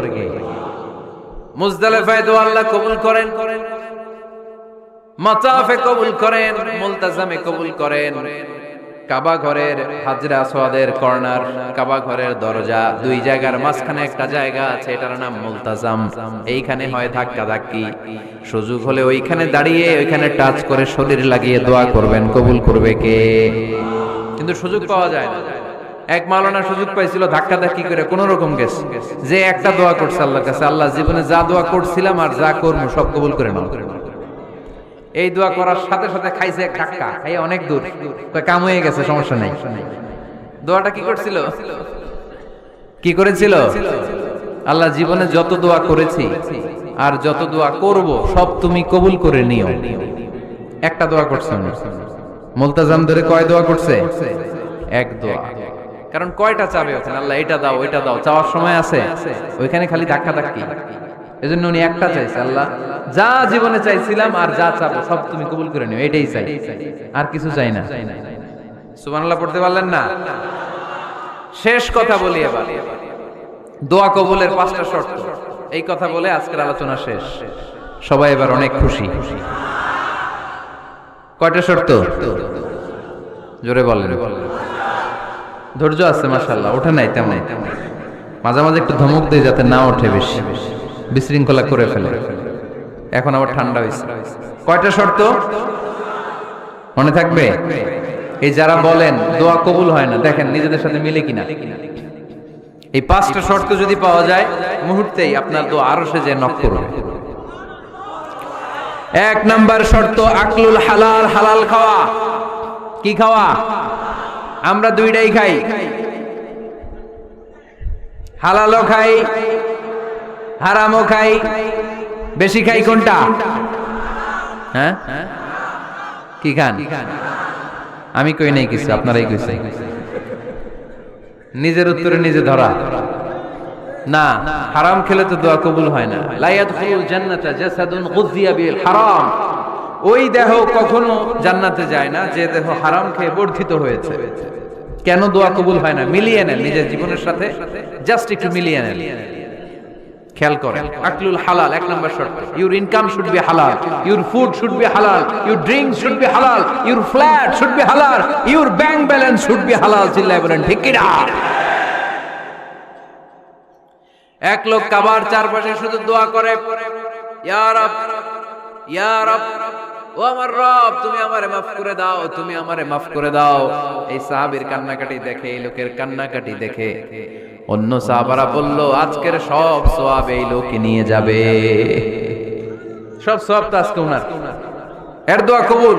মুজদালিফায় দোয়া আল্লাহ কবুল করেন, মাতাফে কবুল করেন, মুলতাজামে কবুল করেন। কাবা ঘরের হাজরে আসওয়াদের কর্নার, কাবা ঘরের দরজা, দুই জায়গার মাঝখানে একটা জায়গা আছে, এটার নাম মুলতাজাম। এইখানে হয় ধাক্কা ধাক্কি। সুযোগ হলে ওইখানে দাঁড়িয়ে ওইখানে টাচ করে শরীর লাগিয়ে দোয়া করবেন, কবুল করবে কে? কিন্তু সুযোগ পাওয়া যায় না। এক মাওলানা সুযোগ পাইছিল ধাক্কা ধাক্কি করে কোন রকম গেছে, যে একটা দোয়া করছে আল্লাহর কাছে, আল্লাহ জীবনে যা দোয়া করছিলাম আর যা করবো সব কবুল করে নাও। এই দোয়া করার সাথে সাথে খাইছে এক ধাক্কা, খাই অনেক দূর, কাম হয়ে গেছে, সমস্যা নাই। দোয়াটা কি করছিল? কি করেছিল? আল্লাহ জীবনে যত দোয়া করেছি আর যত দোয়া করব সব তুমি কবুল করে নিও। একটা দোয়া করছে না। মুলতাজাম ধরে কয় দোয়া করছে? এক দোয়া। কারণ কয়টা চাবে ওখানে? আল্লাহ এটা দাও ওইটা দাও, চাওয়ার সময় আছে? ওইখানে খালি ধাক্কা ধাক্কি। এজন্য উনি একটা চাইছে, আল্লাহ যা জীবনে চাইছিলাম আর যা চাবো সব তুমি কবুল করে নিও, এটাই চাই, আর কিছু চাই না। সুবহানাল্লাহ পড়তে পারলেন না? শেষ কথা বলি এবার, দোয়া কবুলের 5টা শর্ত। এই কথা বলে আজকের আলোচনা শেষ। সবাই এবার অনেক খুশি। কয়টা শর্ত? জোরে বলেন। ধৈর্য আছে মাশাআল্লাহ, ওঠে নাই তেমন। মাঝে মাঝে একটু ধমক দেয় যাতে না ওঠে, বেশি বিশৃঙ্খলা করে ফেলে। এখন আবার ঠান্ডা হয়েছে। কয়টা শর্ত মনে থাকবে? এই যারা বলেন দোয়া কবুল হয় না, দেখেন নিজেদের সাথে মিলে কিনা। এই 5টা শর্ত যদি পাওয়া যায়, মুহূর্তেই আপনার দোয়া আরশে যে নক করবে। 1 নাম্বার শর্ত আকলুল হালাল, হালাল খাওয়া। কি খাওয়া? আমরা দুইটাই খাই, হালালও খাই হারামও খাই। বেশি খাই কোনটা? হ্যাঁ, কি খান? আমি কই নাই কিছু, আপনারাই কইছেন। নিজের উত্তরে নিজে ধরা না। হারাম খেলে তো দোয়া কবুল হয় না। লা ইয়াদখুলুল জান্নাতা জাসাদুন গুযিয়া বিল হারাম। ওই দেহ কখনো জান্নাতে যায় না যে দেহ হারাম খেয়ে বর্ধিত হয়েছে। কেন দোয়া কবুল হয় না? মিলিয়ে নেন নিজের জীবনের সাথে, জাস্ট একটু মিলিয়ে নেন, খেয়াল করেন। আকলুল হালাল 1 নাম্বার শর্ত। ইউর ইনকাম শুড বি হালাল, ইউর ফুড শুড বি হালাল, ইউর ড্রিঙ্কস শুড বি হালাল, ইউর ফ্ল্যাট শুড বি হালাল, your bank balance should be হালাল। চিল্লায় বলেন ঠিক কি না? এক লোক কাবার চারপাশে শুধু দোয়া করে, ইয়া রব, ইয়া রব, ও আমার রব, তুমি আমারে মাফ করে দাও, তুমি আমারে মাফ করে দাও। এই সাহাবীর কান্নাকাটি দেখে, এই লোকের কান্নাকাটি দেখে অন্য সাহাবারা বলল, আজকের সব সওয়াব এই লোকে নিয়ে যাবে। সব সওয়াব তো আজকে ওনার। এর দোয়া কবুল।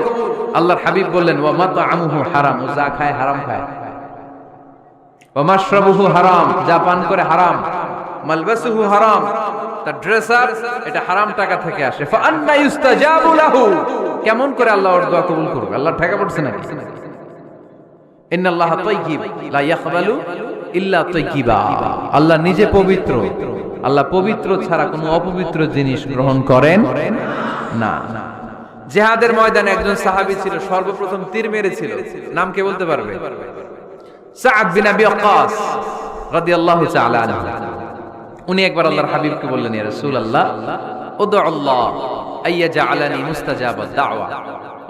আল্লাহর হাবিব বললেন, ওয়া মাতআমুহু হারাম, ও যা খায় হারাম খায়। ওয়া মাশরাবুহু হারাম, যা পান করে হারাম। মালবাসুহু হারাম, তার ড্রেস আপ এটা হারাম টাকা থেকে আসে। ফা আন্না ইউস্তাজাবু লাহু, কেমন করে আল্লাহ ওর দোয়া কবুল করবে? আল্লাহ ঠেকা পড়ছে নাকি? ইন্নাল্লাহা তাইয়্যিব লা ইয়াকবালু ইল্লা তাইয়্যিবা। আল্লাহ নিজে পবিত্র, আল্লাহ পবিত্র ছাড়া কোনো অপবিত্র জিনিস গ্রহণ করেন না। জিহাদের ময়দানে একজন সাহাবী ছিল, সর্বপ্রথম তীর মেরেছিল। নাম কে বলতে পারবে? সাআদ বিন আবি ওয়াক্কাস রাদিয়াল্লাহু তাআলা আনহু। উনি একবার আল্লাহর হাবিবকে বললেন, ইয়া রাসূলুল্লাহ, উদউ আল্লাহ আইয়াজআলানি মুস্তাজাবাদ দাওয়া।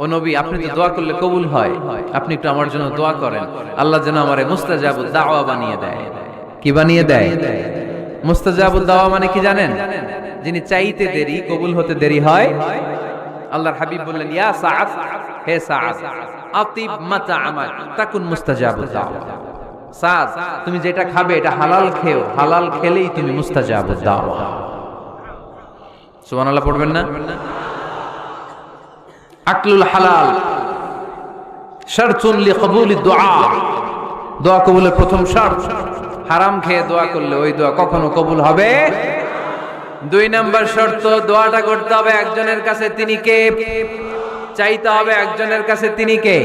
ও নবী, আপনি তো দোয়া করলে কবুল হয়, আপনি একটু আমার জন্য দোয়া করেন, আল্লাহ যেন আমারে মুস্তাজাবুদ দাওয়া বানিয়ে দেয়। কি বানিয়ে দেয়? মুস্তাজাবুদ দাওয়া মানে কি জানেন? যিনি চাইতে দেরি, কবুল হতে দেরি হয়। আল্লাহর হাবিব বললেন, ইয়া সাআদ, হে সাআদ, আতিব মাতআমাক তাকুন মুস্তাজাবুদ দাওয়া। সাদ, তুমি যেটা খাবে এটা হালাল খেও, হালাল খেলেই তুমি মুস্তাজাবুদ দাওয়া। সুবহানাল্লাহ পড়বেন না? আকলুল হালাল শারতুন লিকবুলি দুআ, দোয়া কবুলের প্রথম শর্ত। হারাম খেয়ে দোয়া করলে ওই দোয়া কখনো কবুল হবে। 2 নাম্বার শর্ত, দোয়াটা করতে হবে একজনের কাছে, তিনি কে? চাইতে হবে একজনের কাছে, তিনি কে?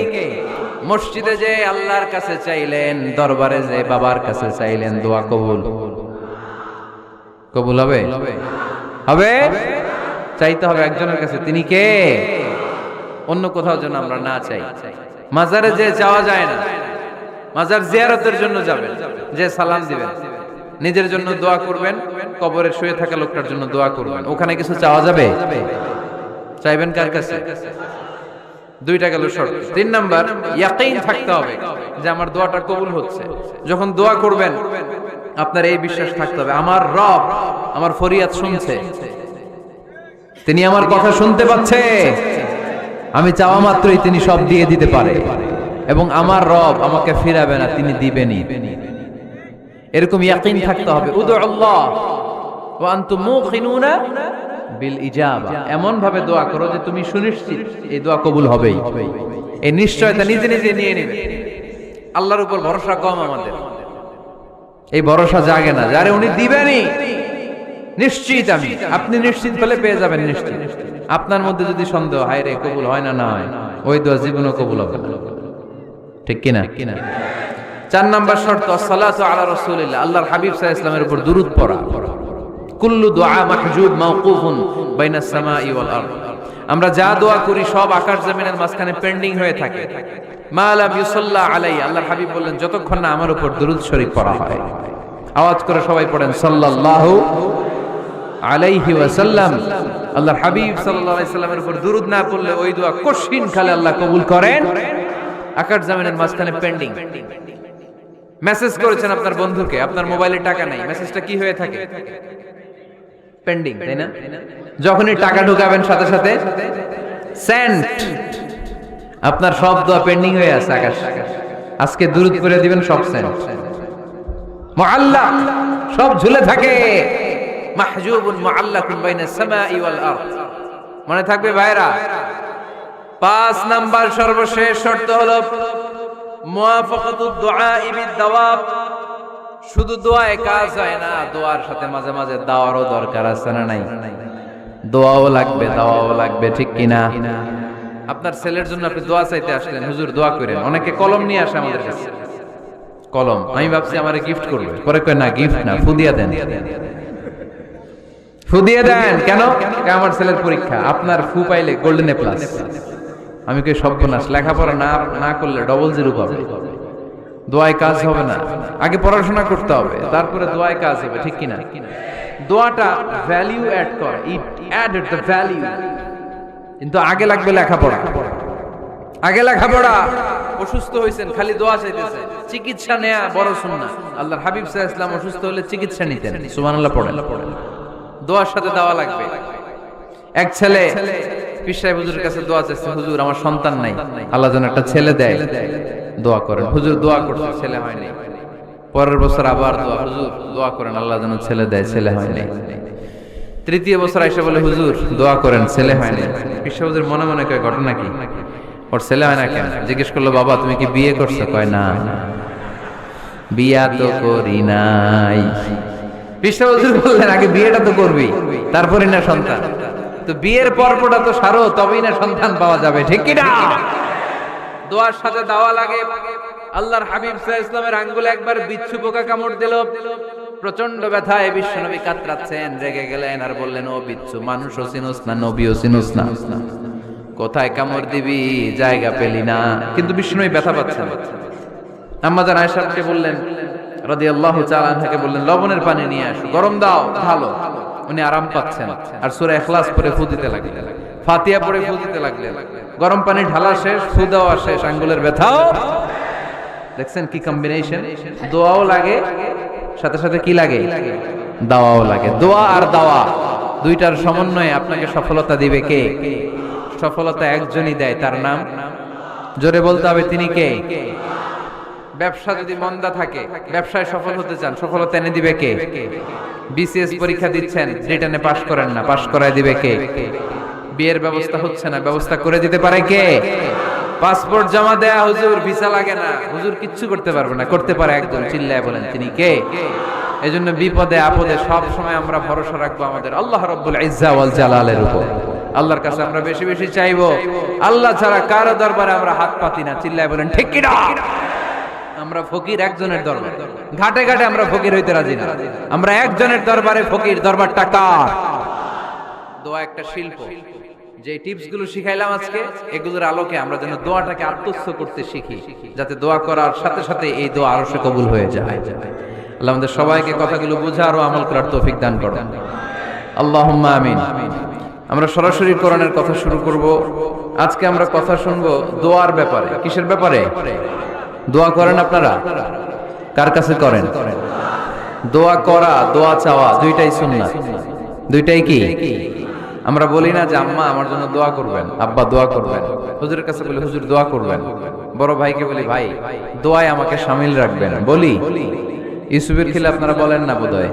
মসজিদে যে আল্লাহর কাছে চাইলেন, দরবারে যে বাবার কাছে চাইলেন, দোয়া কবুল কবুল হবে? হবে। চাইতে হবে একজনের কাছে, তিনি কে? অন্য কোথাও যেন আমরা না চাই। মাজারে যে চাওয়া যায় না, মাজার জিয়ারতের জন্য যাবেন, যে সালাম দিবেন, নিজের জন্য দোয়া করবেন, কবরে শুয়ে থাকা লোকটার জন্য দোয়া করবেন। ওখানে কিছু চাওয়া যাবে? চাইবেন কার কাছে? 2টা গেল শর্ত। 3 নাম্বার, ইয়াকিন থাকতে হবে যে আমার দোয়াটা কবুল হচ্ছে। যখন দোয়া করবেন আপনার এই বিশ্বাস থাকতে হবে, আমার রব আমার ফরিয়াদ শুনছে, তিনি আমার কথা শুনতে পাচ্ছে, আমি চাওয়া মাত্রই তিনি সব দিয়ে দিতে পারে, এবং আমার রব আমাকে ফিরাবে না, তিনি দিবেনই। এরকম ইয়াকিন থাকতে হবে। উদু আল্লাহ ওয়া আনতুম মুকিনুনা বিল ইজাবা, এমন ভাবে দোয়া করো যে তুমি সুনিশ্চিত এই দোয়া কবুল হবেই। এই নিশ্চয়তা নিজে নিজে নিয়ে নেবে। আল্লাহর উপর ভরসা কম আমাদের, এই ভরসা জাগে না যারে উনি দিবেনই নিশ্চিত। আমি আপনি নিশ্চিত হলে পেয়ে যাবেন নিশ্চিত। আপনার মধ্যে যদি সন্দেহ, হায় রে কবুল হয় না, না হয়, ওই দোয়া জীবনে কবুল হবে না। ঠিক কিনা? 4 নাম্বার শর্ত, আসসালাতু আলা রাসূলিল্লাহ, আল্লাহর হাবিব সাল্লাল্লাহু আলাইহি ওয়াসাল্লামের উপর দুরূদ পড়া। কুল্লু দুআ মাহজুব মাওকুফুন বাইনাস সামাই ওয়াল আরদ, আমরা যা দোয়া করি সব আকাশ জমিনের মাঝখানে পেন্ডিং হয়ে থাকে। মা লাম ইউসাল্লা আলাইহি, আল্লাহর হাবিব বললেন যতক্ষণ না আমার উপর দুরূদ শরীফ পড়া হয়। আওয়াজ করে সবাই পড়েন সাল্লাল্লাহু আলাইহি ওয়াসাল্লাম। আল্লাহর হাবিব সাল্লাল্লাহু আলাইহি সাল্লামের উপর দুরূদ না পড়লে ওই দোয়া কঠিন কালে আল্লাহ কবুল করেন, আকাশ জমিনের মাঝখানে পেন্ডিং। মেসেজ করেছেন আপনার বন্ধুকে, আপনার মোবাইলে টাকা নাই, মেসেজটা কি হয়ে থাকে? পেন্ডিং, তাই না? যখনই টাকা ঢুকাবেন সাথে সাথে সেন্ট, আপনার সব দোয়া পেন্ডিং হয়ে আছে আকাশ। আজকে দুরূদ করে দিবেন, সব সেন্ট মুআল্লাক, সব ঝুলে থাকে। মাহজুবুন মুআল্লাকুন বাইনাস সামাই ওয়াল আরদ। মনে থাকবে ভাইরা? 5 নাম্বার সর্বশেষ শর্ত হলো মুওয়াফাকাতুদ দুআ বিদ দাওয়াব। শুধু দোয়ায় কাজ হয় না, দোয়ার সাথে মাঝে মাঝে দাওয়ারও দরকার আছে না নাই? দোয়াও লাগবে, দাওয়াও লাগবে, ঠিক কিনা? আপনার ছেলের জন্য আপনি দোয়া চাইতে আসলেন, হুজুর দোয়া করেন। অনেকে কলম নিয়ে আসে আমাদের কাছে, কলম। আমি ভাবছি আমারে গিফট করবে, পরে কয় না, গিফট না, ফুদিয়া দেন। ফুদিয়া দেন কেন? আমার ছেলের পরীক্ষা, আপনার ফু পাইলে গোল্ডেন এ প্লাস। আমি কই সর্বনাশ, লেখাপড়া না করলে ডবল জিরো পাবে, দোয়ায় কাজ হবে না। আগে পড়াশোনা করতে হবে, তারপরে দোয়ায় কাজ হবে, ঠিক কিনা? দোয়াটা ভ্যালু অ্যাড করে, ইট অ্যাডেড দ্য ভ্যালু। কিন্তু আগে লাগবে লেখাপড়া, আগে লেখাপড়া। অসুস্থ হয়েছেন, খালি দোয়া চাইতেছেন, চিকিৎসা নেয়া বড় সুন্নাহ। আল্লাহর হাবিব সাল্লাল্লাহু আলাইহি ওয়াসাল্লাম অসুস্থ হলে চিকিৎসা নিতেন। সুবহানাল্লাহ পড়েন। দোয়ার সাথে দাওয়া লাগবে। এক ছেলে পীর সাহেব হুজুরের কাছে দোয়া চাইছে, হুজুর আমার সন্তান নাই, আল্লাহ যেন একটা ছেলে দেয়, দোয়া করেন। হুজুর দোয়া করছে, ছেলে হয়নি। পরের বছর আবার দোয়া, হুজুর দোয়া করেন আল্লাহ যেন ছেলে দেয়, ছেলে হয়নি। তৃতীয় বছর এসে বলে, হুজুর দোয়া করেন, ছেলে হয়নি। পীর সাহেব হুজুর মনে মনে কয়, ঘটনা কি? ওর ছেলে হয় না কেন? জিজ্ঞেস করলো, বাবা তুমি কি বিয়ে করছো? কয় না, বিয়া তো করি নাই। পীর সাহেব হুজুর বললেন, আগে বিয়েটা তো করবি, তারপরে না সন্তান। তো বিয়ের পর্বটা তো সারো, তবেই না সন্তান পাওয়া যাবে, ঠিক কি না? দোয়ার সাথে দাওয়া লাগে। আল্লাহর হাবিব সাল্লাল্লাহু আলাইহি ওয়াসাল্লামের আঙ্গুলে একবার বিচ্ছু পোকা কামড় দিল, প্রচন্ড ব্যথায় বিশ্বনবী কাতরাচ্ছেন, রেগে গেলেন আর বললেন, ও বিচ্ছু, মানুষও চিনোস না, নবীও চিনোস না, কোথায় কামড় দিবি, জায়গা পেলি না। কিন্তু বিশ্বনবী ব্যথা পাচ্ছেন। আম্মা জান আয়েশাকে বললেন রাদিয়াল্লাহু তাআলা আনহাকে বললেন, লবণের পানি নিয়ে আসো, গরম দাও, ভালো। উনি আরাম পাচ্ছেন আর সূরা ইখলাস পড়ে ফু দিতে লাগলেন, ফাতিহা পড়ে ফু দিতে লাগলেন। গরম পানি ঢালা শেষ, ফু দেওয়া শেষ, আঙ্গুলের ব্যথাও। দেখছেন কি কম্বিনেশন? দোয়াও লাগে, সাথে সাথে কি লাগে? দাওয়াও লাগে। দোয়া আর দাওয়া দুইটার সমন্বয়ে আপনাকে সফলতা দিবে কে? সফলতা একজনই দেয়, তার নাম জোরে বলতে হবে, তিনি কে? ব্যবসা যদি মন্দা থাকে, ব্যবসায় সফল হতে চান, সফলতা এনে দিবে কে? বিসিএস পরীক্ষা দিচ্ছেন, রিটেনে পাশ করেন না, পাশ করায় দিবে কে? বিয়ের ব্যবস্থা হচ্ছে না, ব্যবস্থা করে দিতে পারে কে? পাসপোর্ট জমা দেয়া, হুজুর ভিসা লাগে না, হুজুর কিচ্ছু করতে পারবে না, করতে পারে একজন, চিল্লায় বলেন তিনি কে? এজন্য বিপদে আপদে সব সময় আমরা ভরসা রাখবো আমাদের আল্লাহ রাব্বুল ইজ্জা ওয়াল জালালের উপর। আল্লাহর কাছে আমরা বেশি বেশি চাইবো। আল্লাহ ছাড়া কারো দরবারে আমরা হাত পাতি না, চিল্লায় বলেন ঠিক কি না? আমরা ফকির একজনের দরবার, ঘাটে ঘাটে আমরা ফকির হইতে রাজি না, আমরা একজনের দরবারে ফকির। দরবারটা কার? দোয়া একটা শিল্প। যে টিপস গুলো শিখাইলাম আজকে, এগুলোর আলোকে আমরা যেন দোয়াটাকে আত্মস্থ করতে শিখি, যাতে দোয়া করার সাথে সাথে এই দোয়া আরশে কবুল হয়ে যায়। আল্লাহ আমাদের সবাইকে কথাগুলো বুঝার ও আমল করার তৌফিক দান করুন, আল্লাহুম্মা আমিন। আমরা সরাসরি কোরআনের কথা শুরু করব। আজকে আমরা কথা শুনবো দোয়ার ব্যাপারে। কিসের ব্যাপারে? দোয়া করেন আপনারা? কার কাছে করেন? দোয়া করা, দোয়া চাওয়া দুইটাই সুন্নাত। দুইটাই কি? আমরা বলি না যে আম্মা আমার জন্য দোয়া করবেন, আব্বা দোয়া করবেন। হুজুরের কাছে বলি হুজুর দোয়া করবেন। বড় ভাইকে বলি ভাই দোয়ায় আমাকে শামিল রাখবেন, বলি। ইউসুফের খিলে আপনারা বলেন না বোধহয়?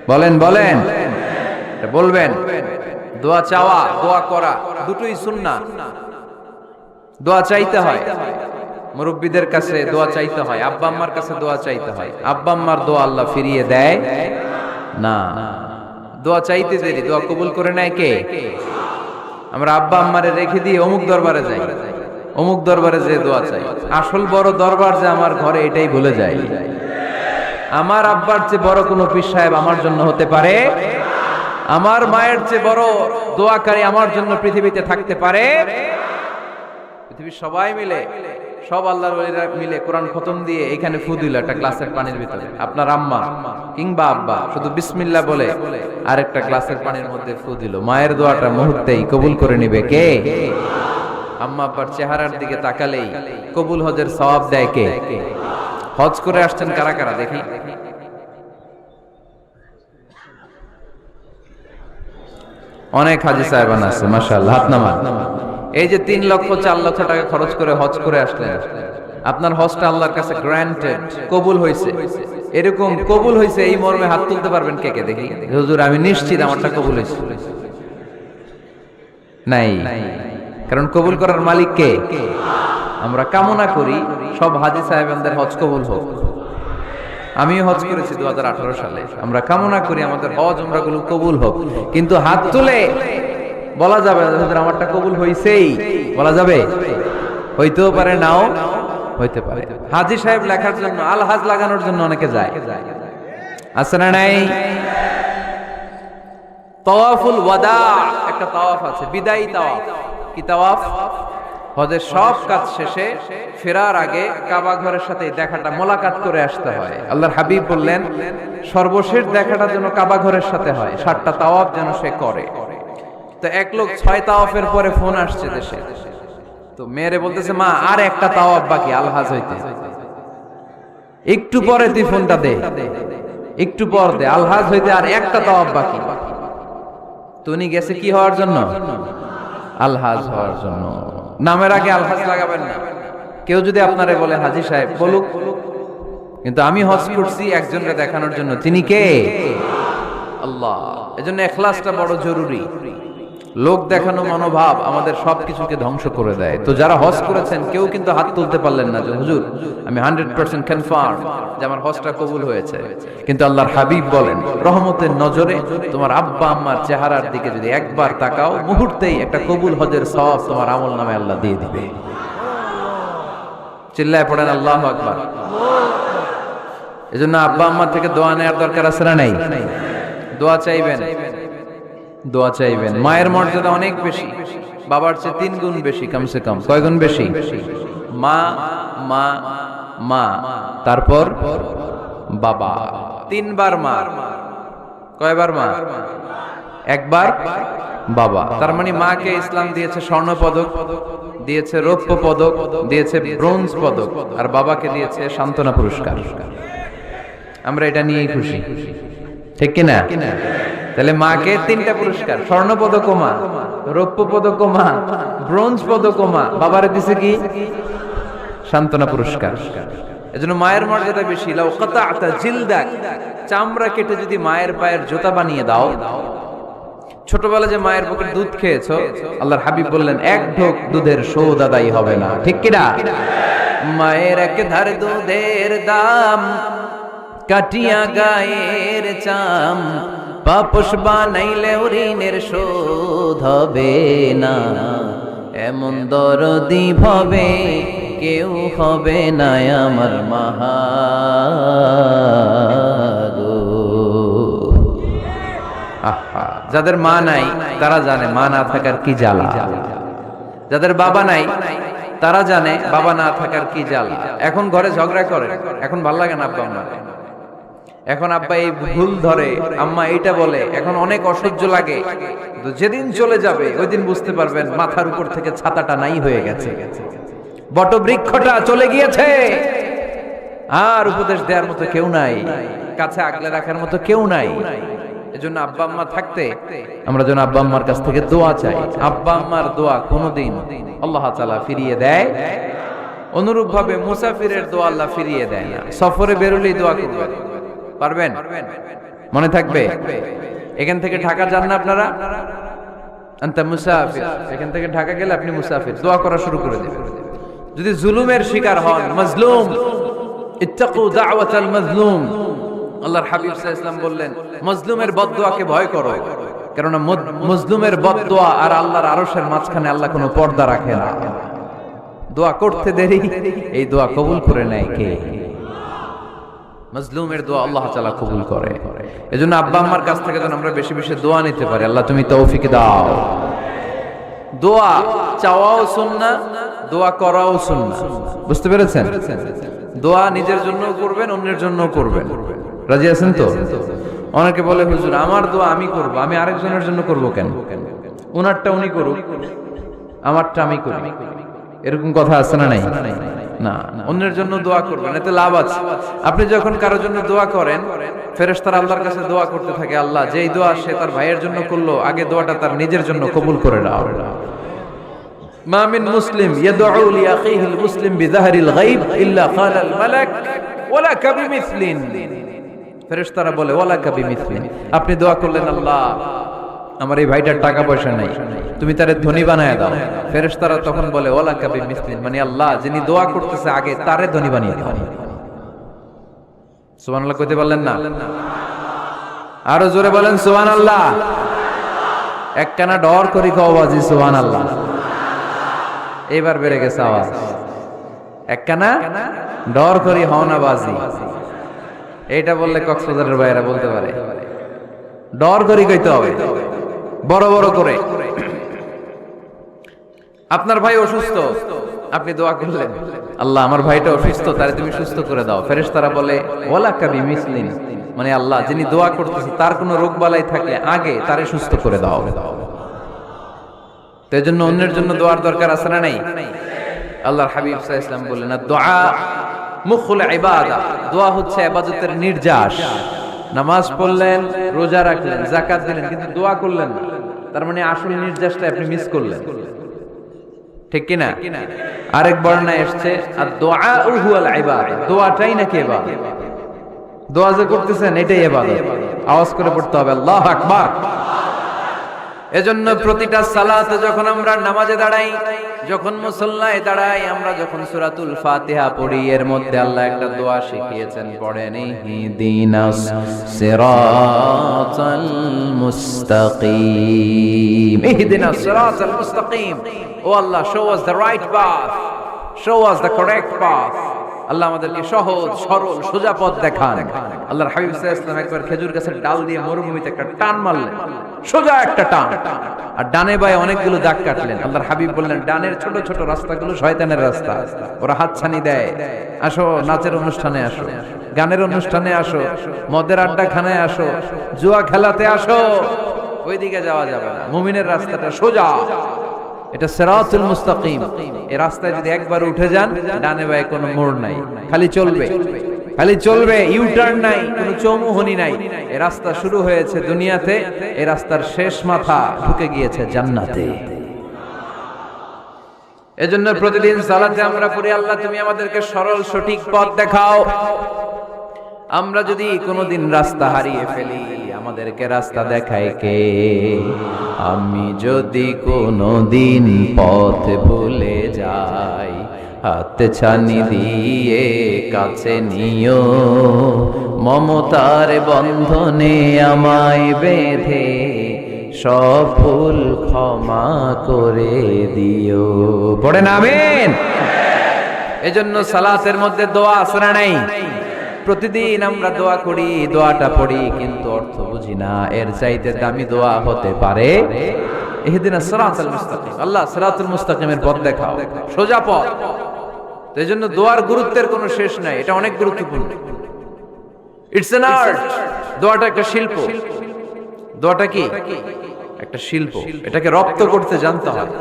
বলেন বলেন, বলবেন। দোয়া চাওয়া, দোয়া করা দুটোই সুন্নাত। দোয়া চাইতে হয়, মুরব্বীদের কাছে দোয়া চাইতে হয়, আব্বা আম্মার কাছে দোয়া চাইতে হয়। আব্বা আম্মার দোয়া আল্লাহ ফিরিয়ে দেয় না। দোয়া চাইতে দেরি, দোয়া কবুল করে নেয় কে? আমরা আব্বা আম্মারে রেখে দিয়ে অমুক দরবারে যাই, অমুক দরবারে যে দোয়া চাই। আসল বড় দরবার যে আমার ঘরে, এটাই ভুলে যাই। আমার আব্বার চেয়ে বড় কোনো পীর সাহেব আমার জন্য হতে পারে? আমার মায়ের চেয়ে বড় দোয়াকারী আমার জন্য পৃথিবীতে থাকতে পারে? পৃথিবীর সবাই মিলে, সব আল্লাহর ওলিরা মিলে কোরআন খতম দিয়ে এখানে ফু দিল একটা গ্লাসের পানির ভিতরে। আপনার আম্মা কিংবা আব্বা শুধু বিসমিল্লাহ বলে আরেকটা গ্লাসের পানির মধ্যে ফু দিল, মায়ের দোয়াটা মুহূর্তেই কবুল করে নিবে কে? আম্মা আব্বার চেহারার দিকে তাকালেই কবুল হজের সওয়াব দেয় কে? হজ করে আসছেন কারা কারা দেখি? অনেক হাজি সাহেবান আছে, মাশাআল্লাহ, হাত নামান। এই যে 3 লক্ষ 4 লক্ষ টাকা খরচ করে হজ করে আসলেন, আপনার হজটা আল্লাহর কাছে গ্র্যান্টেড, কবুল হয়েছে। এরকম কবুল হয়েছে এই মর্মে হাত তুলতে পারবেন কে কে দেখি? হুজুর আমি নিশ্চিত আমারটা কবুল হয়েছে। নাই, কারণ কবুল করার মালিক কে? আমরা কামনা করি সব হাজি সাহেবদের হজ কবুল হোক। আমিও হজ করেছি 2018 সালে। আমরা কামনা করি আমাদের হজ উমরাগুলো কবুল হোক, কিন্তু হাত তুলে বলা যাবে হুজুর আমারটা কবুল হইছেই, বলা যাবে? হইতেও পারে, নাও হইতে পারে। হাজি সাহেব লেখার জন্য, আল হাজ লাগানোর জন্য অনেকে যায়, আছে না নাই? তাওয়াফুল ওয়াদা একটা তাওয়াফ আছে, বিদায়ী তাওয়াফ। কি তাওয়াফ? হজের সব কাজ শেষে ফেরার আগে কাবা ঘরের সাথে দেখাটা, মোলাকাত করে আসতে হয়। আল্লাহর হাবিব বললেন সর্বশেষ দেখাটা যেন কাবা ঘরের সাথে হয়, 7টা তাওয়াফ যেন সে করে। তো এক লোক 6 তাওয়াফের পরে ফোন আসছে দেশে, তো মেয়েরে বলতেছে মা আর একটা তাওয়াফ বাকি আল হাজ হইতে, একটু পরে তুই ফোনটা দে, একটু পর দে, আল হাজ হইতে আর একটা তাওয়াফ বাকি। তো উনি গেছে কি হওয়ার জন্য? আল হাজ হওয়ার জন্য। নামের আগে আল হাজ লাগাবেন না। কেউ যদি আপনারে বলে হাজি সাহেব, বলুক, কিন্তু আমি হজ করছি একজনকে দেখানোর জন্য। তিনি কে? আল্লাহ। এজন্য ইখলাসটা বড় জরুরি। লোক দেখানো মনোভাব আমাদের সবকিছুকে ধ্বংস করে দেয়। তো যারা হজ করেছেন কেউ কিন্তু হাত তুলতে পারলেন না যে হুজুর আমি 100% কনফার্ম যে আমার হজটা কবুল হয়েছে। কিন্তু আল্লাহর হাবিব বলেন রহমতের নজরে তোমার আব্বা আম্মার চেহারার দিকে যদি একবার তাকাও, মুহূর্তেই একটা কবুল হজের সওয়াব তোমার আমল নামে আল্লাহ দিয়ে দিবে। চিল্লায় পড়েন আল্লাহু আকবার। এজন্য আব্বা আম্মার থেকে দোয়া নেওয়ার দরকার আছে না নাই? দোয়া চাইবেন, দোয়া চাইবেন। মায়ের মর্যাদা অনেক বেশি, বাবার চেয়ে 3 গুণ বেশি, কমসে কম। কয় গুণ বেশি? মা মা মা, তারপর বাবা, 3 বার মা। কয়বার মা? একবার বাবা। তার মানে মাকে ইসলাম দিয়েছে স্বর্ণ পদক, দিয়েছে রৌপ্য পদক, দিয়েছে ব্রোঞ্জ পদক, আর বাবাকে দিয়েছে সান্ত্বনা পুরস্কার। আমরা এটা নিয়েই খুশি, ঠিক কিনা? তাহলে মাকে 3টা পুরস্কার, স্বর্ণ পদক মা, রৌপ্য পদক মা, ব্রোঞ্জ পদক মা, বাবারে দিছে কি? সান্ত্বনা পুরস্কার। এজন্য মায়ের মর্যাদা বেশি। লাউ কাতা'তা জিলদাক, চামড়া কেটে যদি মায়ের পায়ের জুতা বানিয়ে দাও। ছোটবেলা যে মায়ের বুকের দুধ খেয়েছো, আল্লাহর হাবিব বললেন 1 ঢোক দুধের শোধ আদায় হবে না, ঠিক কিনা? মায়ের এক ধার দুধের দাম, কাটিয়া গায়ের চাম, পাপস বানাইলে ঋণের শোধ হবে না। এমন দরদি ভবে কেউ হবে না আমার মাহা গো। আহা, যাদের মা নাই তারা জানে মা না থাকার কি জ্বালা। যাদের বাবা নাই তারা জানে বাবা না থাকার কি জ্বালা। এখন ঘরে ঝগড়া করে, এখন ভাল লাগে না আব্বা আম্মা, এখন আব্বা এই ভুল ধরে, আম্মা এইটা বলে, এখন অনেক অসহ্য লাগে। তো যেদিন চলে যাবে ওই দিন বুঝতে পারবেন মাথার উপর থেকে ছাতাটা নাই হয়ে গেছে, বটবৃক্ষটা চলে গিয়েছে, আর উপদেশ দেওয়ার মতো কেউ নাই, কাছে আগলে রাখার মতো কেউ নাই। এজন্য আব্বা আম্মা থাকতে আমরা যেন আব্বা আম্মার কাছ থেকে দোয়া চাই। আব্বা আম্মার দোয়া কোনোদিন আল্লাহ তাআলা ফিরিয়ে দেয়। অনুরূপ ভাবে মুসাফিরের দোয়া আল্লাহ ফিরিয়ে দেয় না। সফরে বেরোলেই দোয়া করবেন, পারবেন? মনে থাকবে? এখান থেকে ঢাকা যান না আপনারা? আনতা মুসাফির, এখান থেকে ঢাকা গেলে আপনি মুসাফির, দোয়া করা শুরু করে দিবেন। যদি জুলুমের শিকার হন, মাজলুম, ইত্তাকু দাওয়াতাল মাজলুম, আল্লাহর হাবিব সাল্লাল্লাহু আলাইহি ওয়াসাল্লাম বললেন মাজলুমের বদদোয়াকে ভয় করো, কারণ মাজলুমের বদদোয়া আর আল্লাহর আরশের মাঝখানে আল্লাহ কোনো পর্দা রাখে না। দোয়া করতে দেরি, এই দোয়া কবুল করে নেয় কে? মাজলুমের দোয়া আল্লাহ তাআলা কবুল করে। এজন্য আব্বা আম্মার কাছ থেকে যেন আমরা বেশি বেশি দোয়া নিতে পারি। আল্লাহ তুমি তৌফিক দাও। দোয়া চাওয়াও সুন্নাহ, দোয়া করাও সুন্নাহ। বুঝতে পেরেছেন? দোয়া নিজের জন্য করবেন, অন্যের জন্য করবেন। রাজি আছেন তো? অনেকে বলে হুজুর আমার দোয়া আমি করব, আমি আরেকজনের জন্য করব কেন? ওনারটা উনি করুক, আমারটা আমি করি। এরকম কথা আছে না নাই? না, অন্যের জন্য দোয়া করবেন, এতে লাভ আছে। আপনি যখন কারোর জন্য দোয়া করেন, ফেরেশতারা আল্লাহর কাছে দোয়া করতে থাকে, আল্লাহ যেই দোয়া সে তার ভাইয়ের জন্য করলো, আগে দোয়াটা তার নিজের জন্য কবুল করে নাও। মা মিন মুসলিম ইয়াদউ লি আখিহিল মুসলিম বিযাহরিল গায়ব ইল্লা ক্বালাল মালাক ওয়ালা কাবিমিসলিন। ফেরেশতারা বলে ওয়ালা কাবিমিসলিন, আপনি দোয়া করলেন আল্লাহ আমার এই ভাইটার টাকা পয়সা নাই, তুমি তারে ধনী বানায় দাও। ফেরেশতারা তখন বলে ওয়ালা কাবিমিসলিন, মানে আল্লাহ যিনি দোয়া করতেছে আগে তারে ধনী বানিয়ে দাও। সুবহানাল্লাহ কইতে পারলেন না? আরো জোরে বলেন সুবহানাল্লাহ। একখানা ডর করি কওবাজি সুবহানাল্লাহ। এবার বেড়ে গেছে আওয়াজ। একখানা ডর করি হওনাবাজি, এইটা বললে কক্সবাজারের ভাইয়েরা বলতে পারে। ডর করি কইতে হবে বড় বড় করে। আপনার ভাই অসুস্থ, আপনি দোয়া করলেন আল্লাহ আমার ভাইটা অসুস্থ, তারে তুমি সুস্থ করে দাও। ফেরেশতারা বলে ওয়ালা কাবিমিসলিন, মানে আল্লাহ যিনি দোয়া করতেছে তার কোনো রোগ বালাই থাকলে আগে তারে সুস্থ করে দাও। তো এজন্য অন্যের জন্য দোয়ার দরকার আছে না নাই? আল্লাহর হাবিব সাল্লাল্লাহু আলাইহি ওয়াসাল্লাম বললেন দুআ মুখুল ইবাদা, দোয়া হচ্ছে ইবাদতের নির্যাস। নামাজ পড়লেন, রোজা রাখলেন, যাকাত দিলেন, কিন্তু দোয়া করলেন না, তার মানে আসল নির্যাসটা আপনি মিস করলেন, ঠিক কি না? আরেক বর্ণনায় এসেছে আর দুআ হুয়াল ইবাদা, দোয়াটাই নাকি ইবাদত। দোয়া যে করতেছেন এটাই ইবাদত। আওয়াজ করে পড়তে হবে আল্লাহু আকবার। এজন্য প্রতিটা সালাতে যখন আমরা নামাজে দাঁড়াই, যখন মুসল্লায় দাঁড়াই, আমরা যখন সূরাতুল ফাতিহা পড়ি, এর মধ্যে আল্লাহ একটা দোয়া শিখিয়েছেন, পড়েন ইহদিনাস সিরাতাল মুস্তাকিম। ইহদিনাস সিরাতাল মুস্তাকিম, ও আল্লাহ show us the right path, show us the correct path। আল্লাহ আমাদেরকে সহজ সরল সোজা পথ দেখান। আল্লাহর হাবিব সাল্লাল্লাহু আলাইহি ওয়াসাল্লাম একবার খেজুর গাছের ডাল দিয়ে মরুভূমিতে একটা টান মারলেন, সোজা একটা টান, আর ডানে বায়ে অনেকগুলো দাগ কাটলেন। আল্লাহর হাবিব বললেন ডানের ছোট ছোট রাস্তাগুলো শয়তানের রাস্তা, ওরা হাতছানি দেয়। আসো নাচের অনুষ্ঠানে আসো, গানের অনুষ্ঠানে আসো, মদের আড্ডাখানায় আসো, জুয়া খেলাতে আসো, ওইদিকে যাওয়া যাবে না। মুমিনের রাস্তাটা সোজা, এটা সিরাতুল মুস্তাকিম। এই রাস্তায় যদি একবার উঠে যান, ডানে বায়ে কোনো মোড় নাই, খালি চলবে, খালি চলবে, ইউ টার্ন নাই, কোনো চৌমুহনী নাই। এই রাস্তা শুরু হয়েছে দুনিয়াতে, এই রাস্তার শেষ মাথা ঢুকে গিয়েছে জান্নাতে। এজন্য প্রতিদিন সালাতে আমরা পড়ি আল্লাহ তুমি আমাদেরকে সরল সঠিক পথ দেখাও। আমরা যদি কোনোদিন রাস্তা হারিয়ে ফেলি, আমাদেরকে রাস্তা দেখায় কে? আমি যদি কোনোদিন পথ ভুলে যাই, হাতে ছানি দিয়ে কাছে নিও, মমতার বন্ধনে আমায় বেঁধে সব ভুল ক্ষমা করে দিও। পড়েন আমিন। এজন্য সালাতের মধ্যে দোয়া আছে না নাই? প্রতিদিন আমরা দোয়া করি, দোয়াটা পড়ি, কিন্তু অর্থ বুঝি না। এর চাইতে দামি দোয়া হতে পারে ইহদিনাস সিরাতাল মুস্তাকিম, আল্লাহ সিরাতুল মুস্তাকিমের পথ দেখাও, সোজা পথ। তো এজন্য দোয়ার গুরুত্বের কোনো শেষ নাই, এটা অনেক গুরুত্বপূর্ণ। ইটস অ্যান আর্ট, দোয়াটা একটা শিল্প। দোয়াটা কি? একটা শিল্প। এটাকে রপ্ত করতে জানতে হয়,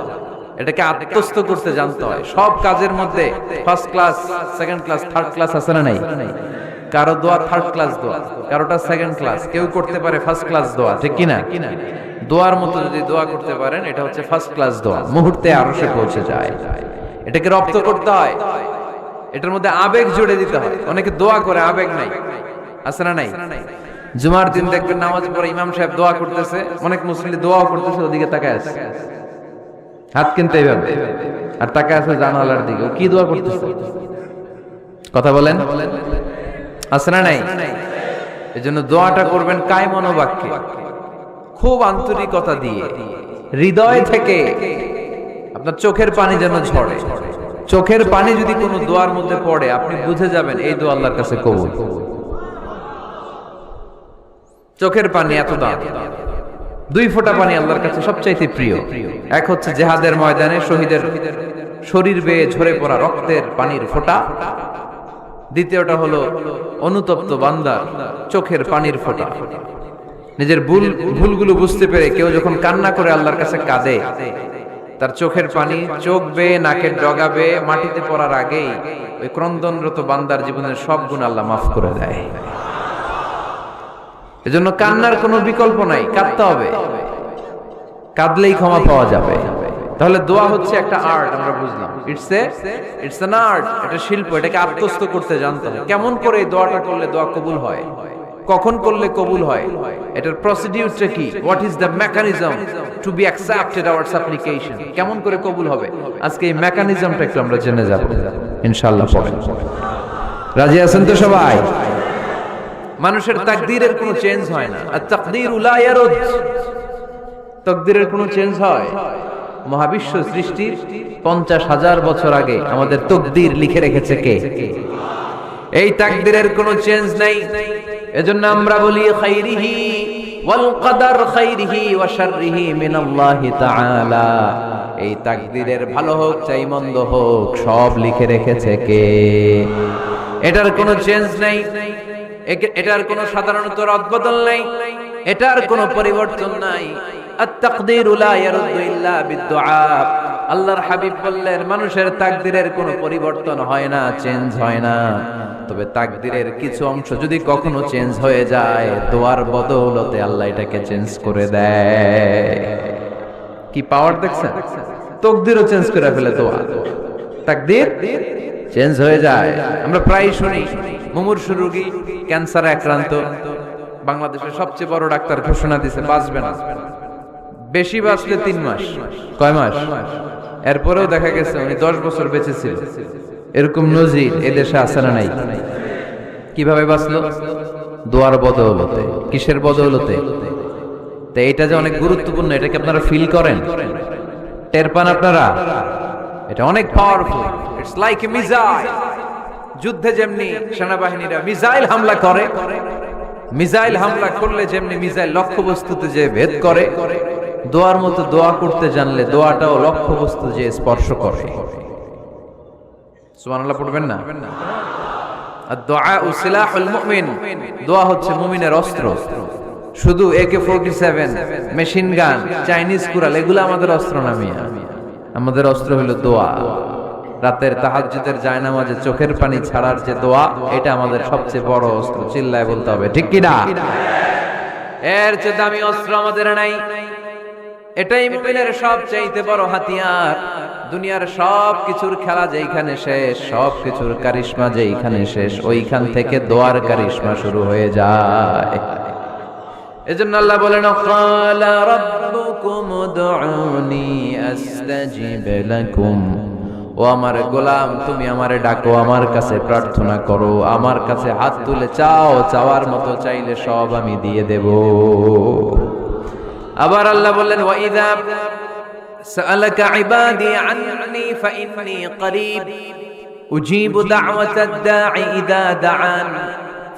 এটাকে আত্মস্থ করতে জানতে হয়। সব কাজের মধ্যে first class, second class, third class আছে না নাই? কারো দোয়া থার্ড ক্লাস দোয়া, কারোটা সেকেন্ড ক্লাস, কেউ করতে পারে ফার্স্ট ক্লাস দোয়া, ঠিক কি না? দোয়ার মতো যদি দোয়া করতে পারেন, এটা হচ্ছে ফার্স্ট ক্লাস দোয়া, মুহূর্তে আরশে পৌঁছে যায়। এটাকে রপ্ত করতে হয়, এটার মধ্যে আবেগ জুড়ে দিতে হয়। অনেকে দোয়া করে আবেগ নাই, আছে না নাই? জুমার দিন দেখবেন নামাজ পড়ে ইমাম সাহেব দোয়া করতেছে, অনেক মুসল্লি দোয়াও করতেছে, ওদিকে তাকায় আছে, হাত কিনতে এইভাবে, আর তাকায় আছে জানালার দিকে, কি দোয়া করতেছে? কথা বলেন, আছে না নাই? এজন্য দোয়াটা করবেন কায় মনোবাক্যে, খুব আন্তরিকতা দিয়ে, হৃদয় থেকে। আপনার চোখের পানি যেন ঝরে। চোখের পানি যদি কোনো দোয়ার মধ্যে পড়ে, আপনি বুঝে যাবেন এই দোয়া আল্লাহর কাছে কবুল। চোখের পানি এত দাম। দুই ফোঁটা পানি আল্লাহর কাছে সবচাইতে প্রিয়। এক হচ্ছে জিহাদের ময়দানে শহীদের শরীর বেয়ে ঝরে পড়া রক্তের পানির ফোঁটা, দ্বিতীয়টা হলো অনুতপ্ত বান্দার চোখের পানির ফোঁটা। নিজের ভুলগুলো বুঝতে পেরে কেউ যখন কান্না করে আল্লাহর কাছে কাঁদে, তার চোখের পানি চোখ বেয়ে নাকের ডগা বেয়ে মাটিতে পড়ার আগেই ওই ক্রন্দনরত বান্দার জীবনের সব গুণ আল্লাহ মাফ করে দেয়। এজন্য কান্নার কোনো বিকল্প নাই, কাঁদতে হবে, কাঁদলেই ক্ষমা পাওয়া যাবে। তাহলে দোয়া হচ্ছে একটা আর্ট, আমরা বুঝলাম। ইটস অ্যান আর্ট, এটা শিল্প, এটাকে আত্মস্থ করতে জানতে হবে। কেমন করে এই দোয়াটা করলে দোয়া কবুল হয়, কখন করলে কবুল হয়, এটার প্রসিডিউরটা কি, what is the mechanism two be accepted hour সাপ্লিকেশন, কেমন করে কবুল হবে, আজকে এই মেকানিজমটা একটু আমরা জেনে যাব ইনশাআল্লাহ। রাজি আছেন তো সবাই? মানুষের তাকদীরের কোনো চেঞ্জ হয় না, আর তাকদীরু লা ইয়ারুদ, তাকদীরের কোনো চেঞ্জ হয়? মহাবিশ্ব সৃষ্টির 50,000 বছর আগে আমাদের তাকদীর লিখে রেখেছে কে? এই তাকদীরের কোনো চেঞ্জ নাই। এজন্য আমরা বলি খাইরিহি ওয়াল কদর খাইরিহি ওয়া শাররিহি মিনাল্লাহি তাআলা। এই তাকদীরের ভালো হোক চাই মন্দ হোক সব লিখে রেখেছে কে? এটার কোনো চেঞ্জ নাই, এটার কোনো সাধারণত রদবদল নাই, এটার কোনো পরিবর্তন নাই। আত-তাকদীরু লা ইয়ারুদ্দু ইল্লা বিদ-দুআ। আল্লাহর হাবিব বললেন মানুষের তাকদীরের কোনো পরিবর্তন হয় না, চেঞ্জ হয় না। তবে তাকদীরের কিছু অংশ যদি কখনো চেঞ্জ হয়ে যায়, দোয়ার বদৌলতে আল্লাহ এটাকে চেঞ্জ করে দেয়। কি পাওয়ার দেখছেন? তাকদীরও চেঞ্জ করে ফেলে দোয়া, তাকদীর চেঞ্জ হয়ে যায়। আমরা প্রায় শুনি মুমূর্ষু রোগী, ক্যান্সারে আক্রান্ত, বাংলাদেশের সবচেয়ে বড় ডাক্তার ঘোষণা দিয়েছে বাঁচবে না, বেশি বাঁচলে 3 মাস। কয় মাস? এরপরেও দেখা গেছে উনি 10 বছর বেঁচে ছিল। এরকম নজির এদেশে আছে না নাই? কিভাবে বাঁচলো? দোয়ার বদৌলতে। কিসের বদৌলতে? তো এটা যে অনেক গুরুত্বপূর্ণ, এটাকে আপনারা ফিল করেন, টের পান আপনারা? এটা অনেক powerful. It's like a missile. যুদ্ধে যেমনি সেনাবাহিনীরা মিসাইল হামলা করে, মিসাইল হামলা করলে যেমনি মিসাইল লক্ষ্যবস্তুতে যে ভেদ করে, দোয়ার মতো দোয়া করতে জানলে দোয়াটাও লক্ষ্যবস্তু যে স্পর্শ করে। সুবহানাল্লাহ পড়বেন না? আদ-দুআউ সিলাহুল মুমিন। দোয়া হচ্ছে মুমিনের অস্ত্র। শুধু AK-47, মেশিন গান, চাইনিজ কুড়াল এগুলো আমাদের অস্ত্র না মিয়া। আমাদের অস্ত্র হলো দোয়া। রাতের তাহাজ্জুদের জায়নামাজে চোখের পানি ছাড়ার যে দোয়া, এটা আমাদের সবচেয়ে বড় অস্ত্র। চিল্লায় বলতে হবে ঠিক কি না? এর চেয়ে দামি অস্ত্র আমাদের নাই। এটাই মুমিনের সবচাইতে বড় হাতিয়ার। দুনিয়ার সব কিছুর খেলা যেইখানে শেষ, সব কিছুর কারিশমা যেইখানে শেষ, ওইখান থেকে দোয়ার কারিশমা শুরু হয়ে যায়। এজন্য আল্লাহ বলেন ক্বালা রাব্বুকুম উদউনি আস্তাজিব লাকুম। ও আমার গোলাম, তুমি আমারে ডাকো, আমার কাছে প্রার্থনা করো, আমার কাছে হাত তুলে চাও, চাওয়ার মতো চাইলে সব আমি দিয়ে দেব। আবার আল্লাহ বললেন ওয়া ইযা সাআলাকা ইবাদি আন্নী ফাইন্নী করিব উজিবু দাওয়াতাদ দাঈ ইযা দাআন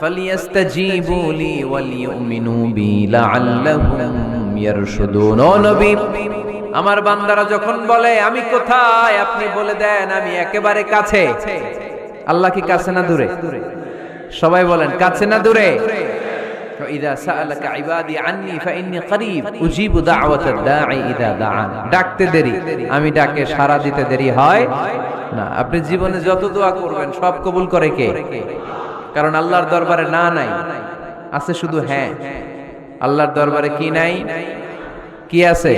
ফালিয়াস্তাজিবু লি ওয়াল ইউমিনু বি লাআল্লাহুম ইয়ারশুদুন। ও নবী, আমার বান্দারা যখন বলে আমি কোথায়, আপনি বলে দেন আমি একেবারে কাছে। আল্লাহ কি কাছে না দূরে? সবাই বলেন কাছে না দূরে? ইযা সাআলাকা ইবাদি আন্নী ফাইন্নী করিব উজিবু দাওয়াতাদ দাঈ ইযা দাআন। ডাকতে দেরি, আমি ডাকে সাড়া দিতে দেরি হয় না। আপনি জীবনে যত দোয়া করবেন সব কবুল করে কে? কারণ আল্লাহর দরবারে না নাই, আছে শুধু হ্যাঁ। আল্লাহর দরবারে কি নাই? কি আছে?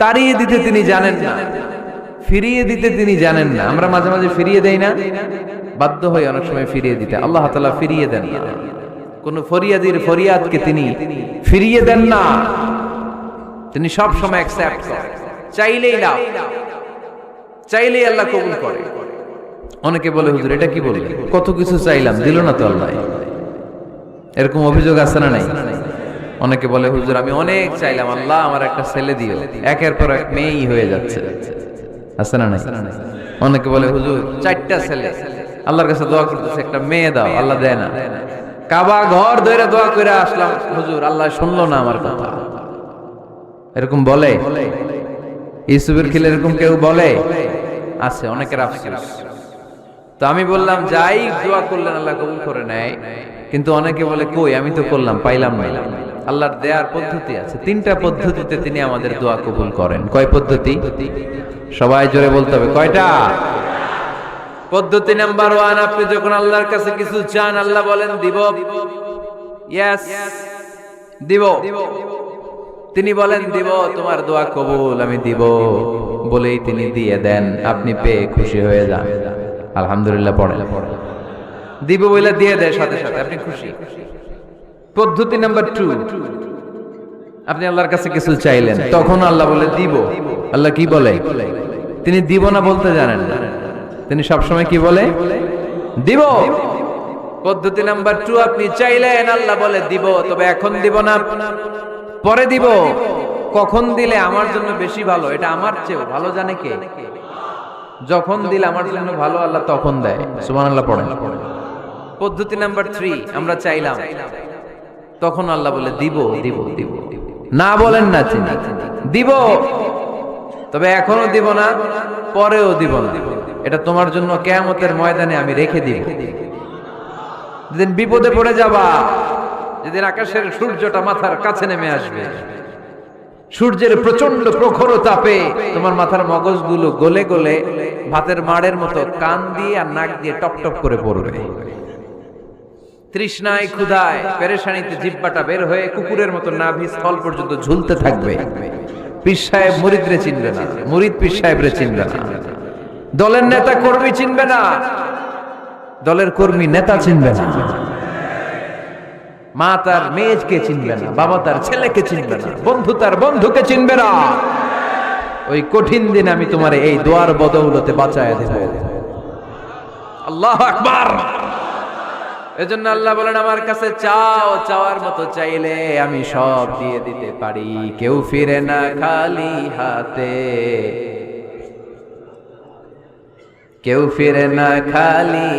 তাড়িয়ে দিতে তিনি জানেন না, ফিরিয়ে দিতে তিনি জানেন না। আমরা মাঝে মাঝে ফিরিয়ে দেই না, বাধ্য হই অনেক সময় ফিরিয়ে দিতে। আল্লাহ তাআলা ফিরিয়ে দেন না, কোন ফরিয়াদির ফরিয়াদকে তিনি ফিরিয়ে দেন না। তিনি সব সময় অ্যাকসেপ্ট করেন। চাইলেই লাভ, চাইলেই আল্লাহ কবুল করে। অনেকে বলে হুজুর এটা কি বললেন, কত কিছু চাইলাম দিল না তো আল্লাহ। এরকম অভিযোগ আছে না নাই? অনেকে বলে হুজুর আমি অনেক চাইলাম, আল্লাহ আমার একটা ছেলে দিও, একের পর এক মেয়েই হয়ে যাচ্ছে। আছে না নাই? অনেকে বলে হুজুর 4টা ছেলে, আল্লাহর কাছে দোয়া করতেছে একটা মেয়ে দাও, আল্লাহ দেয় না। কাবা ঘর ধরে দোয়া করে আসলাম, হুজুর আল্লাহ শুনলো না আমার কথা। এরকম বলে? ইউসুফের খিলে এরকম কেউ বলে? আছে, অনেকের আফসোস। তো আমি বললাম যাই দোয়া করলেন আল্লাহ কবুল করে নেয়, কিন্তু অনেকে বলে কই আমি তো করলাম পাইলাম না। আল্লাহর দেয়ার পদ্ধতি আছে, তিনটা পদ্ধতিতে তিনি আমাদের দোয়া কবুল করেন। কয় পদ্ধতি? সবাই জোরে বলতে হবে, কয়টা? পদ্ধতি নাম্বার 1, আপনি যখন আল্লাহর কাছে কিছু চান আল্লাহ বলেন দিব, ইয়েস দিব। তিনি বলেন দিব, তোমার দোয়া কবুল, আমি দিব বলেই তিনি দিয়ে দেন। আপনি পেয়ে খুশি হয়ে যান, আলহামদুলিল্লাহ পড়েন। দিব বলে দিয়ে দেয় সাথে সাথে, আপনি খুশি। পদ্ধতি নাম্বার 2, আপনি আল্লাহর কাছে কিছু চাইলেন, তখন আল্লাহ বলে দিব। আল্লাহ কি বলে? তিনি দিব না বলতে জানেন না, তিনি সবসময় কি বলে? দিব। পদ্ধতি নাম্বার 2, আপনি চাইলেন, আল্লাহ বলে দিব, তবে এখন দিব না, পরে দিব। কখন দিলে আমার জন্য বেশি ভালো, এটা আমার চেয়েও ভালো জানে কে? যখন দিলে আমার জন্য ভালো আল্লাহ তখন দেয়। সুবহানাল্লাহ পড়েন। পদ্ধতি নাম্বার 3, আমরা চাইলাম, তখন আল্লাহ বলে দিব দিব দিব। না বলেন না, চিনি দিব, তবে এখনো দিব না, পরেও দিব না। এটা তোমার জন্য কিয়ামতের ময়দানে আমি রেখে দিব। যেদিন বিপদে পড়ে যাবা, যেদিন আকাশের সূর্যটা মাথার কাছে নেমে আসবে, সূর্যের প্রচন্ড প্রখর তাপে তোমার মাথার মগজগুলো গলে গলে ভাতের মাড়ের মতো কান দিয়ে আর নাক দিয়ে টপ টপ করে পড়বে। তৃষ্ণায় ক্ষুধায় পেরেশানিতে জিহ্বাটা বের হয়ে কুকুরের মতো নাভি স্থল পর্যন্ত ঝুলতে থাকবে। পীর সাহেব মুরিদরে চিনবে না, মুরিদ পীর সাহেবরে চিনবে না, দলের নেতা কর্মী চিনবে না, দলের কর্মী নেতা চিনবে না, মা তার মেয়েকে চিনবে না, বাবা তার ছেলেকে চিনবে না, বন্ধু তার বন্ধুকে চিনবে না। ওই কঠিন দিন আমি তোমার এই দোয়ার বদৌলতে বাঁচায় দেব। আল্লাহু আকবার। এজন্য আল্লাহ বলেন, আমার কাছে চাও, চাওয়ার মতো চাইলে আমি সব দিয়ে দিতে পারি। কেউ ফিরে না খালি হাতে, কেউ ফিরে না খালি